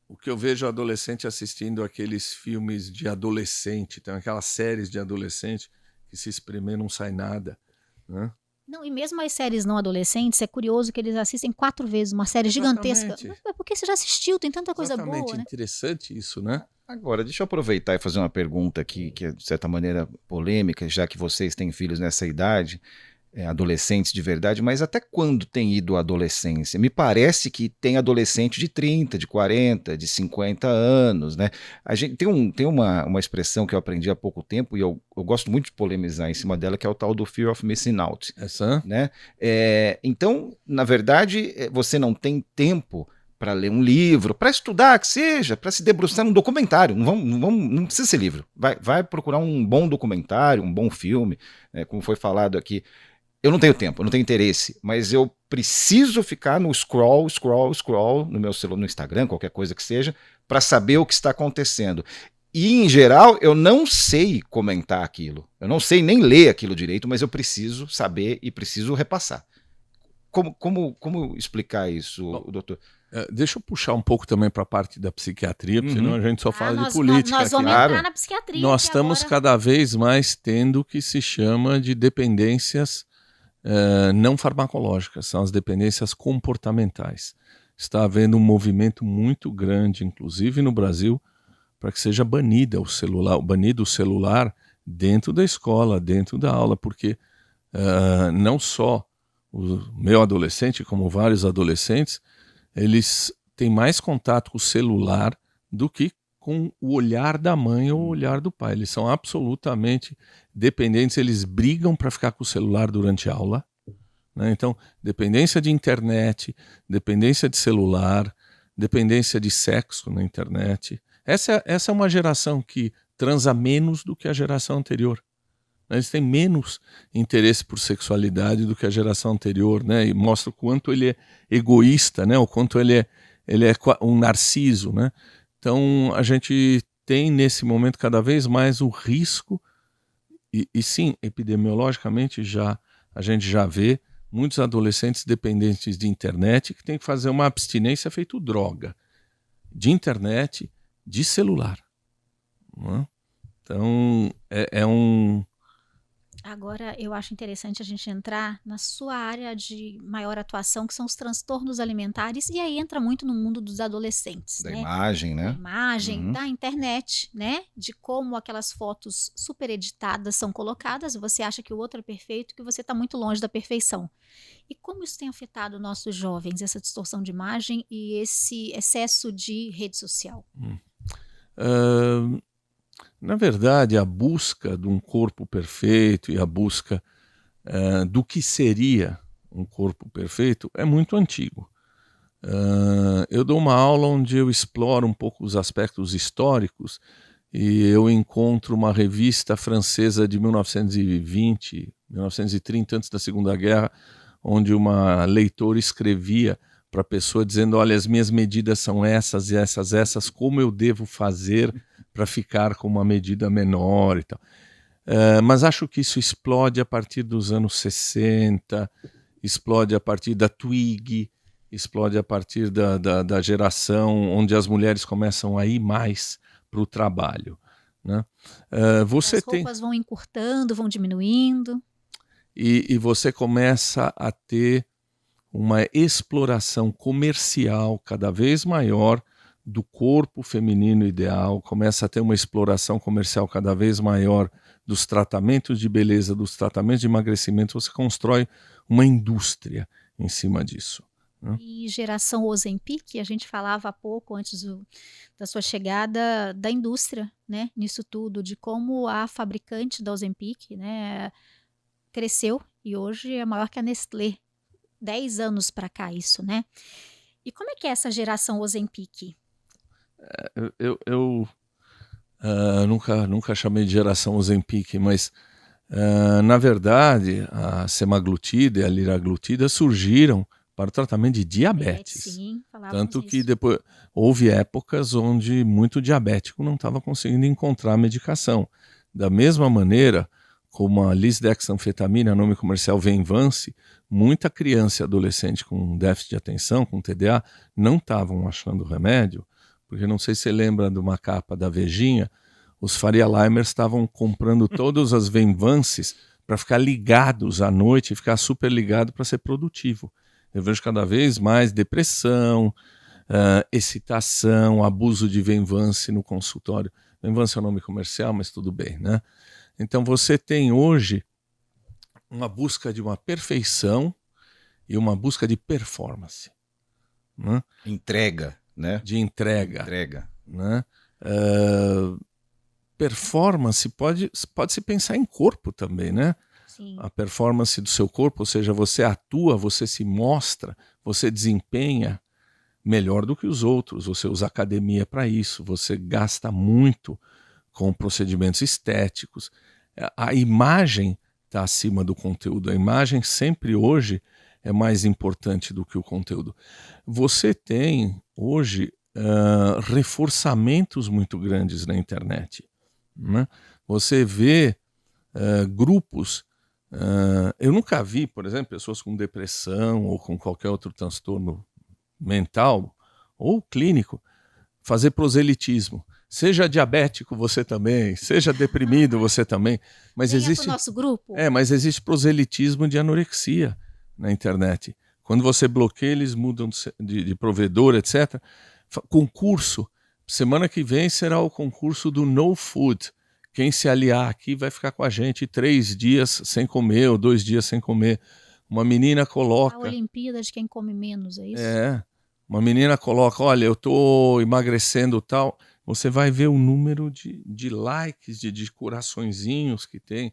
O que eu vejo adolescente assistindo aqueles filmes de adolescente, tem aquelas séries de adolescente que se espremer não sai nada, né? Não, e mesmo as séries não adolescentes, é curioso que eles assistem 4 vezes uma série gigantesca. É porque você já assistiu, tem tanta coisa boa, né? Interessante isso, né? Agora, deixa eu aproveitar e fazer uma pergunta aqui, que é de certa maneira polêmica, já que vocês têm filhos nessa idade, adolescentes de verdade, mas até quando tem ido a adolescência? Me parece que tem adolescente de 30, de 40, de 50 anos, né? A gente tem uma expressão que eu aprendi há pouco tempo e eu gosto muito de polemizar em cima dela, que é o tal do fear of missing out. Né? Então, na verdade, você não tem tempo para ler um livro, para estudar, que seja, para se debruçar num documentário. Não precisa ser livro. Vai procurar um bom documentário, um bom filme, como foi falado aqui. Eu não tenho tempo, eu não tenho interesse, mas eu preciso ficar no scroll no meu celular, no Instagram, qualquer coisa que seja, para saber o que está acontecendo. E, em geral, eu não sei comentar aquilo. Eu não sei nem ler aquilo direito, mas eu preciso saber e preciso repassar. Como explicar isso, doutor? Deixa eu puxar um pouco também para a parte da psiquiatria, porque senão a gente só fala de política. Nós vamos entrar na psiquiatria. Nós estamos cada vez mais tendo o que se chama de dependências não farmacológicas, são as dependências comportamentais. Está havendo um movimento muito grande, inclusive no Brasil, para que seja banido o celular dentro da escola, dentro da aula, porque não só o meu adolescente, como vários adolescentes, eles têm mais contato com o celular do que com o olhar da mãe ou o olhar do pai. Eles são absolutamente dependentes, eles brigam para ficar com o celular durante a aula, né? Então, dependência de internet, dependência de celular, dependência de sexo na internet. Essa é uma geração que transa menos do que a geração anterior. Eles têm menos interesse por sexualidade do que a geração anterior, né? E mostra o quanto ele é egoísta, né? O quanto ele é um narciso, né? Então, a gente tem nesse momento cada vez mais o risco, e sim, epidemiologicamente a gente já vê muitos adolescentes dependentes de internet que têm que fazer uma abstinência feito droga, de internet, de celular, né? Então, Agora, eu acho interessante a gente entrar na sua área de maior atuação, que são os transtornos alimentares, e aí entra muito no mundo dos adolescentes. Da imagem, né? Da imagem, da internet, né? De como aquelas fotos super editadas são colocadas, você acha que o outro é perfeito, que você está muito longe da perfeição. E como isso tem afetado nossos jovens, essa distorção de imagem e esse excesso de rede social? Na verdade, a busca de um corpo perfeito e a busca do que seria um corpo perfeito é muito antigo. Eu dou uma aula onde eu exploro um pouco os aspectos históricos e eu encontro uma revista francesa de 1920, 1930, antes da Segunda Guerra, onde uma leitora escrevia para a pessoa dizendo: olha, as minhas medidas são essas e essas, como eu devo fazer para ficar com uma medida menor e tal. Mas acho que isso explode a partir dos anos 60, explode a partir da Twig, explode a partir da geração onde as mulheres começam a ir mais para o trabalho, né? As roupas vão encurtando, vão diminuindo. e você começa a ter uma exploração comercial cada vez maior do corpo feminino ideal, começa a ter uma exploração comercial cada vez maior dos tratamentos de beleza, dos tratamentos de emagrecimento. Você constrói uma indústria em cima disso. E geração Ozempic, a gente falava há pouco, antes da sua chegada, da indústria, né, nisso tudo, de como a fabricante da Ozempic, né, cresceu e hoje é maior que a Nestlé. 10 anos para cá isso, né? E como é que é essa geração Ozempic? Eu nunca chamei de geração Ozempic, mas na verdade a semaglutida e a liraglutida surgiram para o tratamento de diabetes. Sim, tanto que isso. depois houve épocas onde muito diabético não estava conseguindo encontrar medicação. Da mesma maneira como a lisdexanfetamina, nome comercial Venvance, muita criança e adolescente com déficit de atenção, com TDA, não estavam achando remédio, porque não sei se você lembra de uma capa da Vejinha, os Faria Limers estavam comprando todas as Venvances para ficar ligados à noite e ficar super ligado para ser produtivo. Eu vejo cada vez mais depressão, excitação, abuso de Venvance no consultório. Venvance é o nome comercial, mas tudo bem, né? Então você tem hoje uma busca de uma perfeição e uma busca de performance. Né? Entrega, né? De entrega. Né? Performance pode se pensar em corpo também, né? Sim. A performance do seu corpo, ou seja, você atua, você se mostra, você desempenha melhor do que os outros, você usa academia para isso, você gasta muito com procedimentos estéticos. A imagem está acima do conteúdo. A imagem sempre hoje é mais importante do que o conteúdo. Você tem hoje reforçamentos muito grandes na internet. Né? Você vê grupos. Eu nunca vi, por exemplo, pessoas com depressão ou com qualquer outro transtorno mental ou clínico fazer proselitismo. Seja diabético você também, seja deprimido você também. Mas existe pro nosso grupo. Mas existe proselitismo de anorexia na internet. Quando você bloqueia, eles mudam de provedor, etc. Concurso. Semana que vem será o concurso do No Food. Quem se aliar aqui vai ficar com a gente 3 dias sem comer ou 2 dias sem comer. Uma menina coloca... A Olimpíada de quem come menos, é isso? Uma menina coloca, olha, eu estou emagrecendo tal... Você vai ver o número de likes, de coraçõezinhos que tem.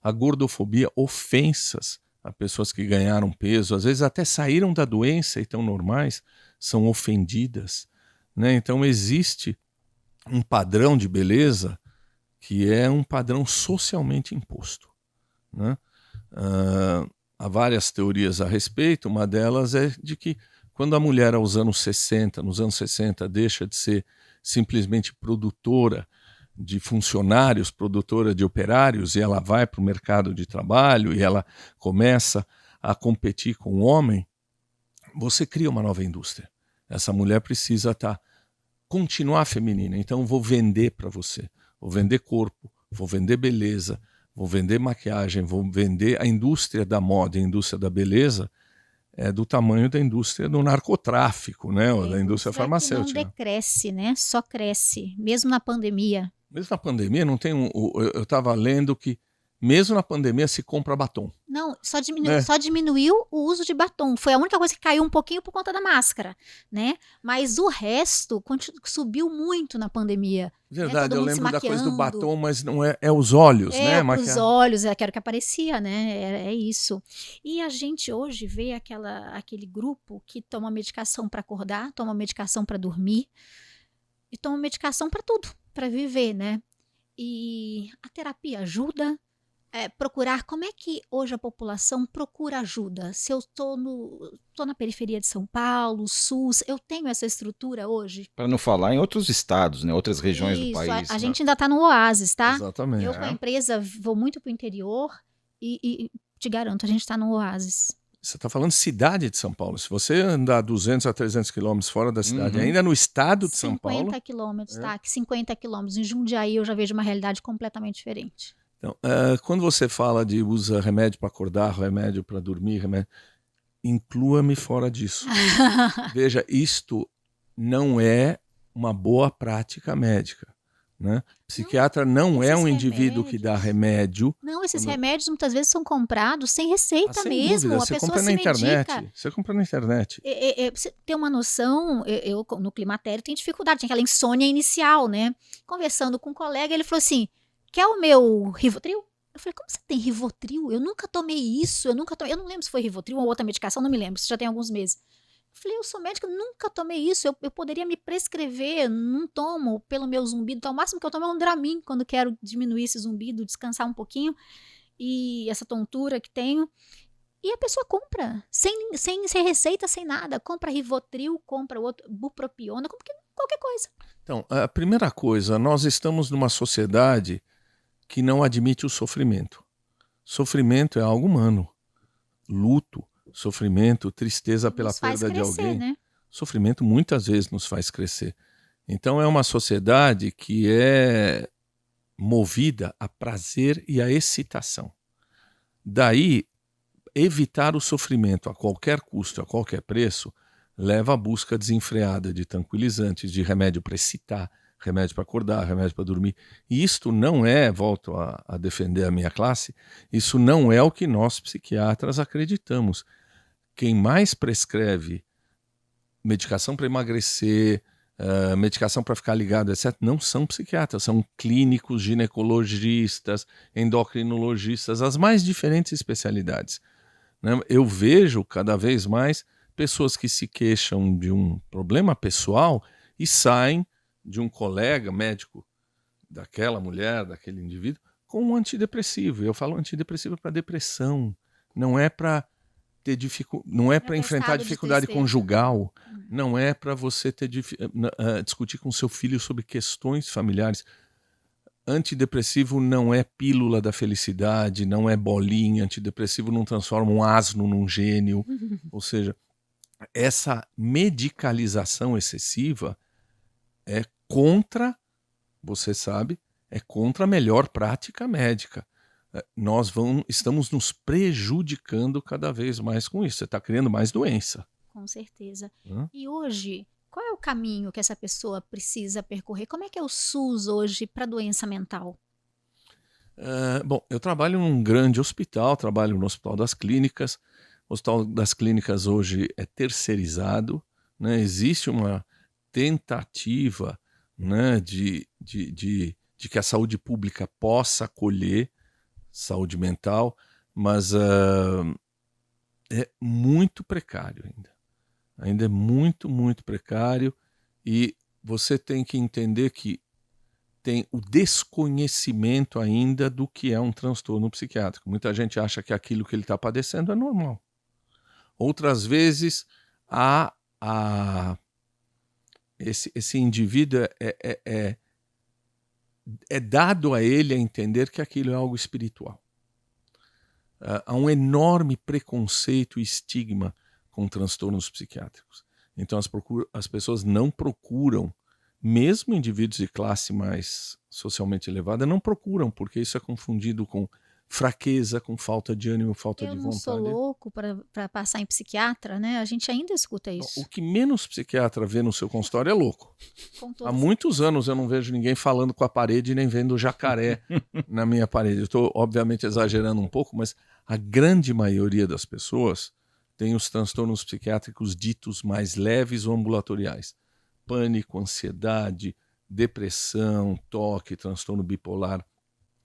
A gordofobia, ofensas a pessoas que ganharam peso, às vezes até saíram da doença e estão normais, são ofendidas. Né? Então existe um padrão de beleza que é um padrão socialmente imposto. Né? Há várias teorias a respeito, uma delas é de que quando a mulher aos anos 60, nos anos 60, deixa de ser simplesmente produtora de funcionários, produtora de operários, e ela vai para o mercado de trabalho e ela começa a competir com o homem, você cria uma nova indústria. Essa mulher precisa continuar feminina, então vou vender para você, vou vender corpo, vou vender beleza, vou vender maquiagem, vou vender a indústria da moda, a indústria da beleza, é do tamanho da indústria do narcotráfico, né? Ou da indústria farmacêutica. Não decresce, né? Só cresce, mesmo na pandemia. Mesmo na pandemia, não tem eu estava lendo que mesmo na pandemia se compra batom. Não, só diminuiu o uso de batom. Foi a única coisa que caiu um pouquinho por conta da máscara, né? Mas o resto subiu muito na pandemia. Verdade, né? eu lembro da coisa do batom, mas não é os olhos, né? Os olhos, que era o que aparecia, né? É isso. E a gente hoje vê aquele grupo que toma medicação para acordar, toma medicação para dormir e toma medicação para tudo, para viver, né? E a terapia ajuda. Procurar, como é que hoje a população procura ajuda? Se eu tô na periferia de São Paulo, SUS, eu tenho essa estrutura hoje? Para não falar em outros estados, né? Outras regiões do país. A gente ainda está no Oásis, tá? Exatamente. Eu com a empresa vou muito para o interior e te garanto, a gente está no Oásis. Você está falando cidade de São Paulo. Se você andar 200 a 300 quilômetros fora da cidade, ainda no estado de São Paulo... 50 quilômetros, tá? 50 quilômetros. Em Jundiaí eu já vejo uma realidade completamente diferente. Então, quando você fala de usa remédio para acordar, remédio para dormir, inclua-me fora disso. Veja, isto não é uma boa prática médica. Né? Psiquiatra não é um indivíduo que dá remédio. Não, esses remédios muitas vezes são comprados sem receita sem mesmo. Dúvida, a pessoa compra na internet. Você compra na internet. Pra você ter uma noção, eu no climatério tenho dificuldade, tinha aquela insônia inicial, né? Conversando com um colega, ele falou assim: quer o meu Rivotril? Eu falei, como você tem Rivotril? Eu nunca tomei isso, eu não lembro se foi Rivotril ou outra medicação, não me lembro, isso já tem alguns meses. Eu falei, eu sou médica, nunca tomei isso, eu poderia me prescrever, não tomo pelo meu zumbido, então o máximo que eu tomo é um Dramin, quando quero diminuir esse zumbido, descansar um pouquinho, e essa tontura que tenho. E a pessoa compra, sem receita, sem nada, compra Rivotril, compra outro, bupropiona, compra qualquer coisa. Então, a primeira coisa, nós estamos numa sociedade que não admite o sofrimento. Sofrimento é algo humano. Luto, sofrimento, tristeza pela perda de alguém. Né? Sofrimento muitas vezes nos faz crescer. Então é uma sociedade que é movida a prazer e a excitação. Daí, evitar o sofrimento a qualquer custo, a qualquer preço, leva à busca desenfreada de tranquilizantes, de remédio para excitar, remédio para acordar, remédio para dormir. E isto não é, volto a defender a minha classe, isso não é o que nós psiquiatras acreditamos. Quem mais prescreve medicação para emagrecer, medicação para ficar ligado, etc., não são psiquiatras, são clínicos, ginecologistas, endocrinologistas, as mais diferentes especialidades. Né? Eu vejo cada vez mais pessoas que se queixam de um problema pessoal e saem de um colega médico daquela mulher, daquele indivíduo, com um antidepressivo. Eu falo antidepressivo para depressão, não é para não é para enfrentar dificuldade conjugal, não é para você discutir com seu filho sobre questões familiares. Antidepressivo não é pílula da felicidade, não é bolinha. Antidepressivo não transforma um asno num gênio. Ou seja, essa medicalização excessiva é contra, você sabe, é contra a melhor prática médica. Nós estamos nos prejudicando cada vez mais com isso. Você está criando mais doença. Com certeza. E hoje, qual é o caminho que essa pessoa precisa percorrer? Como é que é o SUS hoje para doença mental? Bom, eu trabalho num grande hospital, trabalho no Hospital das Clínicas. O Hospital das Clínicas hoje é terceirizado, né? Existe uma tentativa, né, de que a saúde pública possa acolher saúde mental, mas é muito precário ainda. Ainda é muito, muito precário, e você tem que entender que tem o desconhecimento ainda do que é um transtorno psiquiátrico. Muita gente acha que aquilo que ele está padecendo é normal. Outras vezes, esse indivíduo é dado a ele a entender que aquilo é algo espiritual. Há um enorme preconceito e estigma com transtornos psiquiátricos. Então as pessoas não procuram, mesmo indivíduos de classe mais socialmente elevada, não procuram, porque isso é confundido com fraqueza, com falta de ânimo, falta de vontade. Eu não sou louco para passar em psiquiatra, né? A gente ainda escuta isso. O que menos psiquiatra vê no seu consultório é louco. Há muitos anos eu não vejo ninguém falando com a parede nem vendo jacaré na minha parede. Eu estou, obviamente, exagerando um pouco, mas a grande maioria das pessoas tem os transtornos psiquiátricos ditos mais leves ou ambulatoriais. Pânico, ansiedade, depressão, toque, transtorno bipolar.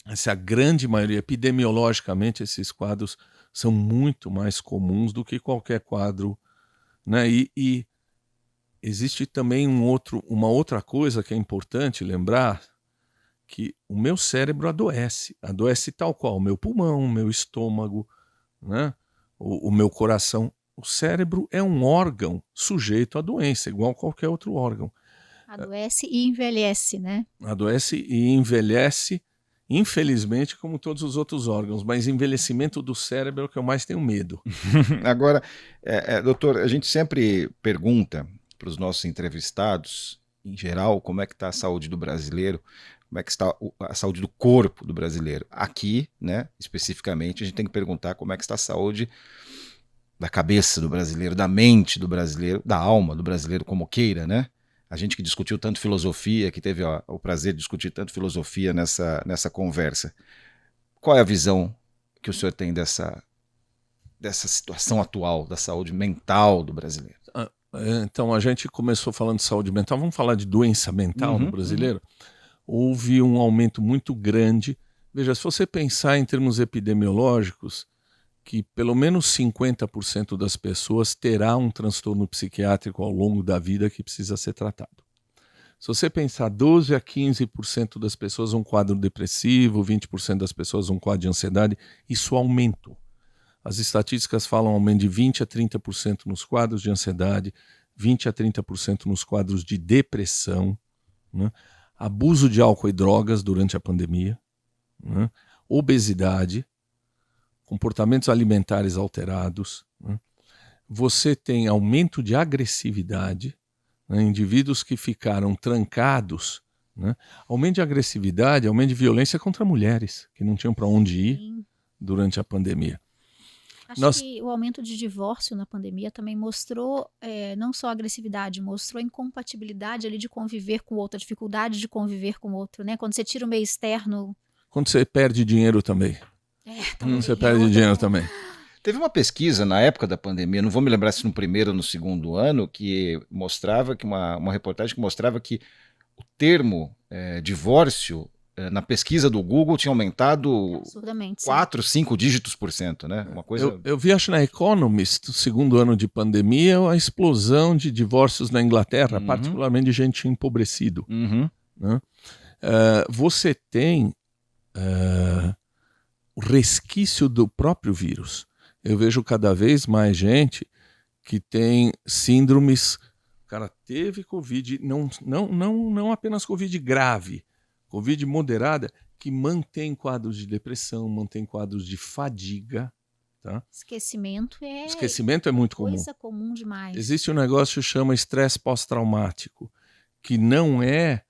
Essa é a grande maioria. Epidemiologicamente, esses quadros são muito mais comuns do que qualquer quadro, né? E existe também uma outra coisa que é importante lembrar, que o meu cérebro adoece tal qual o meu pulmão, o meu estômago, né? O meu coração. O cérebro é um órgão sujeito à doença, igual qualquer outro órgão. Adoece e envelhece, né? Adoece e envelhece, infelizmente, como todos os outros órgãos, mas envelhecimento do cérebro é o que eu mais tenho medo. Agora, doutor, a gente sempre pergunta para os nossos entrevistados, em geral, como é que está a saúde do brasileiro, como é que está a saúde do corpo do brasileiro. Aqui, né, especificamente, a gente tem que perguntar como é que está a saúde da cabeça do brasileiro, da mente do brasileiro, da alma do brasileiro, como queira, né? A gente que discutiu tanto filosofia, que teve o prazer de discutir tanto filosofia nessa conversa. Qual é a visão que o senhor tem dessa situação atual da saúde mental do brasileiro? Então, a gente começou falando de saúde mental, vamos falar de doença mental no brasileiro? Houve um aumento muito grande. Veja, se você pensar em termos epidemiológicos, que pelo menos 50% das pessoas terá um transtorno psiquiátrico ao longo da vida que precisa ser tratado. Se você pensar 12 a 15% das pessoas um quadro depressivo, 20% das pessoas um quadro de ansiedade, isso aumentou. As estatísticas falam aumento de 20 a 30% nos quadros de ansiedade, 20 a 30% nos quadros de depressão, né? Abuso de álcool e drogas durante a pandemia, né? Obesidade, comportamentos alimentares alterados, né? Você tem aumento de agressividade, né? Indivíduos que ficaram trancados, né? Aumento de agressividade, aumento de violência contra mulheres, que não tinham para onde ir durante a pandemia. Acho que o aumento de divórcio na pandemia também mostrou não só a agressividade, mostrou a incompatibilidade ali de conviver com o outro, a dificuldade de conviver com o outro, né? Quando você tira o meio externo... Quando você perde dinheiro também. Você perde dinheiro também. Teve uma pesquisa na época da pandemia, não vou me lembrar se no primeiro ou no segundo ano, que mostrava que uma reportagem que mostrava que o termo divórcio na pesquisa do Google tinha aumentado 4, 5 dígitos por cento, né? Uma coisa... eu vi, acho, na Economist, no segundo ano de pandemia, a explosão de divórcios na Inglaterra, particularmente de gente empobrecido. Né? Você tem o resquício do próprio vírus. Eu vejo cada vez mais gente que tem síndromes. O cara teve Covid, não apenas Covid grave, Covid moderada, que mantém quadros de depressão, mantém quadros de fadiga. Tá? Esquecimento é muito comum. Coisa comum demais. Existe um negócio que chama estresse pós-traumático, que não é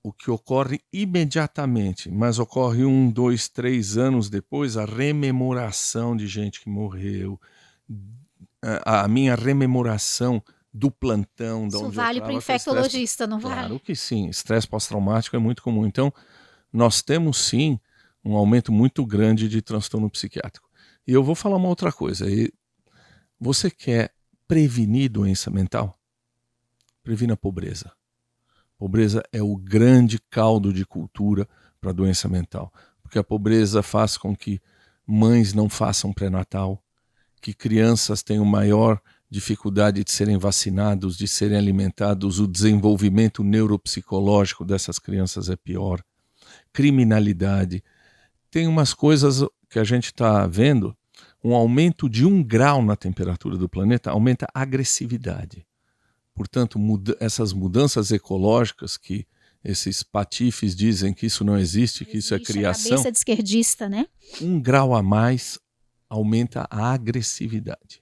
o que ocorre imediatamente, mas ocorre 1, 2, 3 anos depois, a rememoração de gente que morreu, a minha rememoração do plantão. Isso vale para o infectologista, não vale? Claro que sim, estresse pós-traumático é muito comum. Então, nós temos sim um aumento muito grande de transtorno psiquiátrico. E eu vou falar uma outra coisa. Você quer prevenir doença mental? Previna a pobreza. Pobreza é o grande caldo de cultura para a doença mental, porque a pobreza faz com que mães não façam pré-natal, que crianças tenham maior dificuldade de serem vacinados, de serem alimentados, o desenvolvimento neuropsicológico dessas crianças é pior, criminalidade. Tem umas coisas que a gente está vendo, um aumento de 1 grau na temperatura do planeta aumenta a agressividade. Portanto, essas mudanças ecológicas que esses patifes dizem que isso não existe, que isso é criação. A cabeça de esquerdista, né? 1 grau a mais aumenta a agressividade.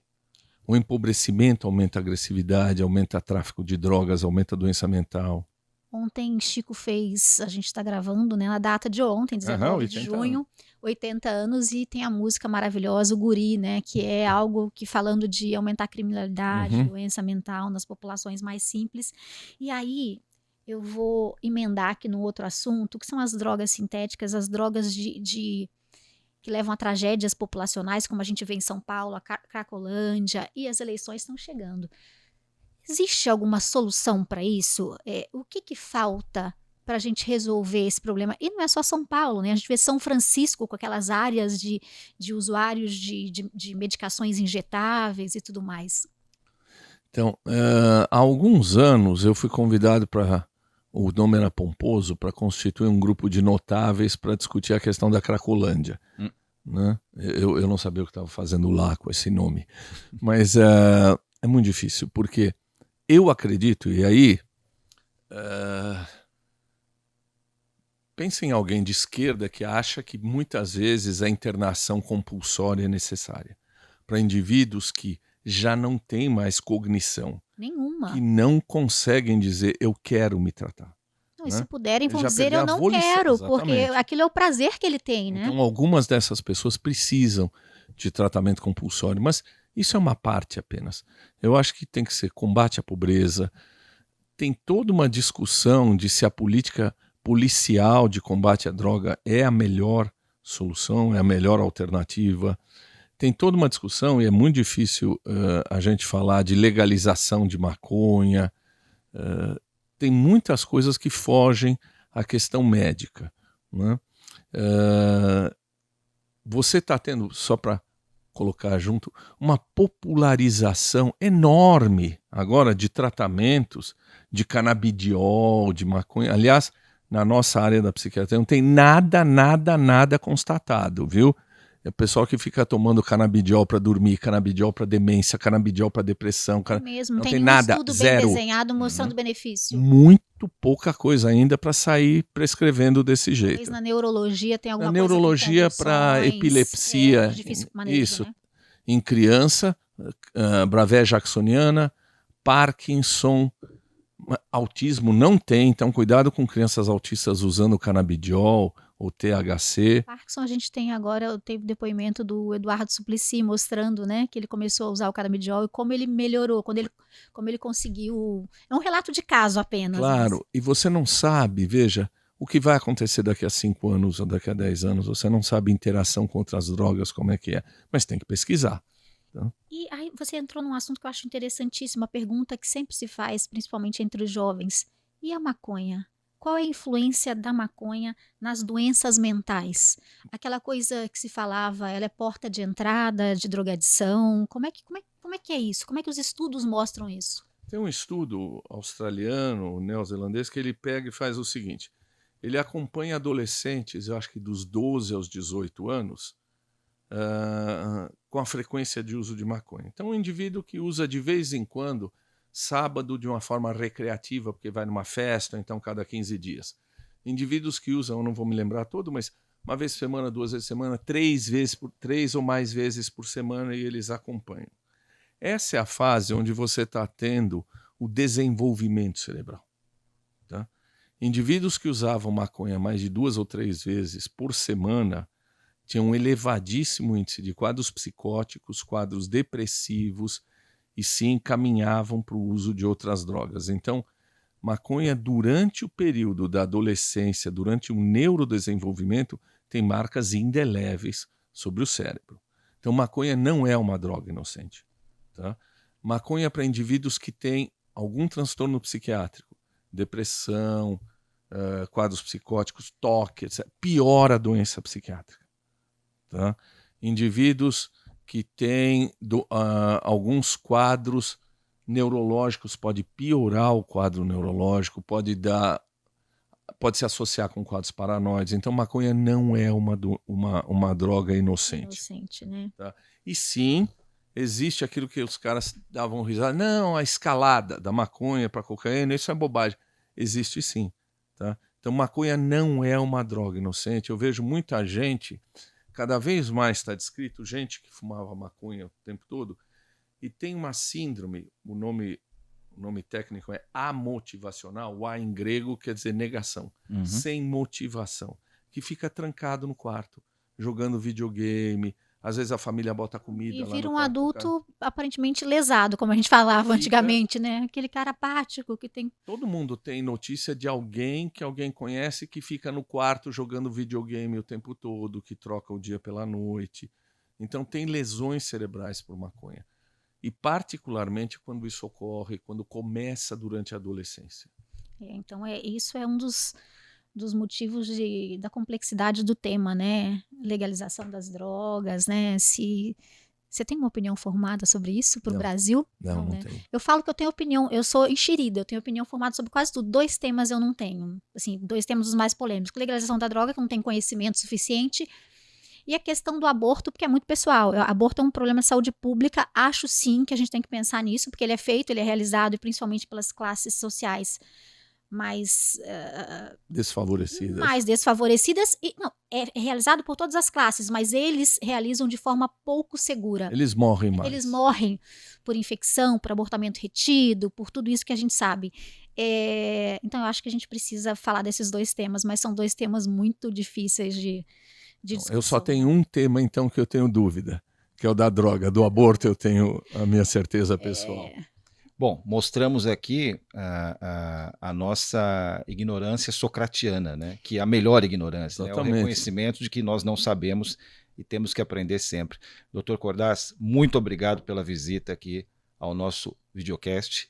O empobrecimento aumenta a agressividade, aumenta o tráfico de drogas, aumenta a doença mental. Ontem Chico fez, a gente está gravando, né, na data de ontem, 19 de junho, 80 anos, e tem a música maravilhosa, o Guri, né, que é algo que falando de aumentar a criminalidade, doença mental nas populações mais simples. E aí eu vou emendar aqui no outro assunto, que são as drogas sintéticas, as drogas que levam a tragédias populacionais, como a gente vê em São Paulo, a Cracolândia, e as eleições estão chegando. Existe alguma solução para isso? O que falta para a gente resolver esse problema? E não é só São Paulo, né? A gente vê São Francisco com aquelas áreas de usuários de medicações injetáveis e tudo mais. Então, há alguns anos eu fui convidado para, o nome era pomposo, para constituir um grupo de notáveis para discutir a questão da Cracolândia. Né? Eu não sabia o que estava fazendo lá com esse nome. Mas é muito difícil, porque eu acredito, e aí, pense em alguém de esquerda que acha que muitas vezes a internação compulsória é necessária para indivíduos que já não têm mais cognição. Nenhuma. Que não conseguem dizer, eu quero me tratar. Não, e se puderem, Ele vão já dizer perdeu eu a não volição, quero, porque exatamente. aquilo é o prazer que ele tem, né? Então, algumas dessas pessoas precisam de tratamento compulsório, mas isso é uma parte apenas. Eu acho que tem que ser combate à pobreza. Tem toda uma discussão de se a política policial de combate à droga é a melhor solução, é a melhor alternativa. Tem toda uma discussão, e é muito difícil a gente falar de legalização de maconha. Tem muitas coisas que fogem à questão médica, né? Você está tendo, só para colocar junto, uma popularização enorme agora de tratamentos de canabidiol, de maconha. Aliás, na nossa área da psiquiatria não tem nada constatado, viu? É o pessoal que fica tomando canabidiol para dormir, canabidiol para demência, canabidiol para depressão. É mesmo, Não tem tem nenhum nada, estudo bem zero. desenhado mostrando benefício. Muito pouca coisa ainda para sair prescrevendo desse jeito. Talvez na neurologia tem alguma Na coisa neurologia para epilepsia, de difícil manejo, isso, né? em criança, Braveia jacksoniana, Parkinson, autismo não tem, então cuidado com crianças autistas usando canabidiol ou THC. Parkinson a gente tem agora, teve depoimento do Eduardo Suplicy mostrando, né, que ele começou a usar o canabidiol e como ele melhorou, como ele conseguiu. É um relato de caso apenas. Claro, mas... e você não sabe, veja, o que vai acontecer daqui a 5 anos ou daqui a 10 anos, você não sabe a interação com outras drogas, como é que é, mas tem que pesquisar. Tá? E aí você entrou num assunto que eu acho interessantíssimo, uma pergunta que sempre se faz, principalmente entre os jovens. E a maconha? Qual é a influência da maconha nas doenças mentais? Aquela coisa que se falava, ela é porta de entrada de drogadição. Como é que é isso? Como é que os estudos mostram isso? Tem um estudo australiano, neozelandês, que ele pega e faz o seguinte. Ele acompanha adolescentes, eu acho que dos 12 aos 18 anos, com a frequência de uso de maconha. Então, um indivíduo que usa de vez em quando, sábado de uma forma recreativa, porque vai numa festa, então cada 15 dias. Indivíduos que usam, eu não vou me lembrar todo, mas uma vez por semana, 2 vezes por semana, 3 ou mais vezes por semana, e eles acompanham. Essa é a fase onde você está tendo o desenvolvimento cerebral. Tá? Indivíduos que usavam maconha mais de 2 ou 3 vezes por semana tinham um elevadíssimo índice de quadros psicóticos, quadros depressivos, e se encaminhavam para o uso de outras drogas. Então, maconha, durante o período da adolescência, durante o neurodesenvolvimento, tem marcas indeléveis sobre o cérebro. Então, maconha não é uma droga inocente. Tá? Maconha para indivíduos que têm algum transtorno psiquiátrico, depressão, quadros psicóticos, toque, etc., piora a doença psiquiátrica. Tá? Indivíduos que têm alguns quadros neurológicos, pode piorar o quadro neurológico, pode se associar com quadros paranoides. Então, maconha não é uma droga inocente. Inocente, né? Tá? E sim, existe aquilo que os caras davam risada. Não, a escalada da maconha para cocaína, isso é bobagem. Existe sim. Tá? Então, maconha não é uma droga inocente. Eu vejo muita gente, cada vez mais está descrito, gente que fumava maconha o tempo todo, e tem uma síndrome, o nome técnico é amotivacional, o A em grego quer dizer negação, sem motivação, que fica trancado no quarto, jogando videogame, às vezes a família bota comida E lá vira no um quarto, adulto aparentemente lesado, como a gente falava antigamente, né? Aquele cara apático que tem... Todo mundo tem notícia de alguém que alguém conhece que fica no quarto jogando videogame o tempo todo, que troca o dia pela noite. Então tem lesões cerebrais por maconha. E particularmente quando isso ocorre, quando começa durante a adolescência. Então isso é um dos motivos da complexidade do tema, né? Legalização das drogas, né? Você tem uma opinião formada sobre isso para o Brasil? Não né? tenho. Eu falo que eu tenho opinião, eu sou enxerida, eu tenho opinião formada sobre quase tudo. 2 temas eu não tenho, assim, 2 temas os mais polêmicos. Legalização da droga, que eu não tenho conhecimento suficiente, e a questão do aborto, porque é muito pessoal. Aborto é um problema de saúde pública, acho sim que a gente tem que pensar nisso, porque ele é feito, ele é realizado, e principalmente pelas classes sociais desfavorecidas. E, não, é realizado por todas as classes, mas eles realizam de forma pouco segura. Eles morrem mais. Eles morrem por infecção, por abortamento retido, por tudo isso que a gente sabe. Então eu acho que a gente precisa falar desses 2 temas, mas são 2 temas muito difíceis de discussão. Eu só tenho um tema, então, que eu tenho dúvida, que é o da droga. Do aborto eu tenho a minha certeza pessoal. Bom, mostramos aqui a nossa ignorância socratiana, né? Que é a melhor ignorância, né? É o reconhecimento de que nós não sabemos e temos que aprender sempre. Dr. Cordaz, muito obrigado pela visita aqui ao nosso videocast.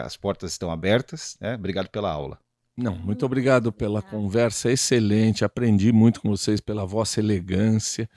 As portas estão abertas, né? Obrigado pela aula. Não, muito obrigado pela conversa excelente, aprendi muito com vocês, pela vossa elegância,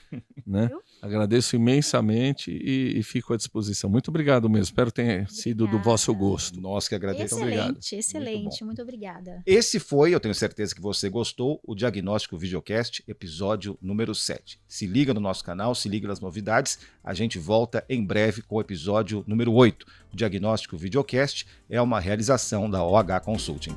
né? Agradeço imensamente e fico à disposição. Muito obrigado mesmo, espero que tenha sido do vosso gosto. Nós que agradecemos. Excelente, muito obrigada. Esse foi, eu tenho certeza que você gostou, o Diagnóstico Videocast, episódio número 7. Se liga no nosso canal, se liga nas novidades, a gente volta em breve com o episódio número 8. O Diagnóstico Videocast é uma realização da OH Consulting.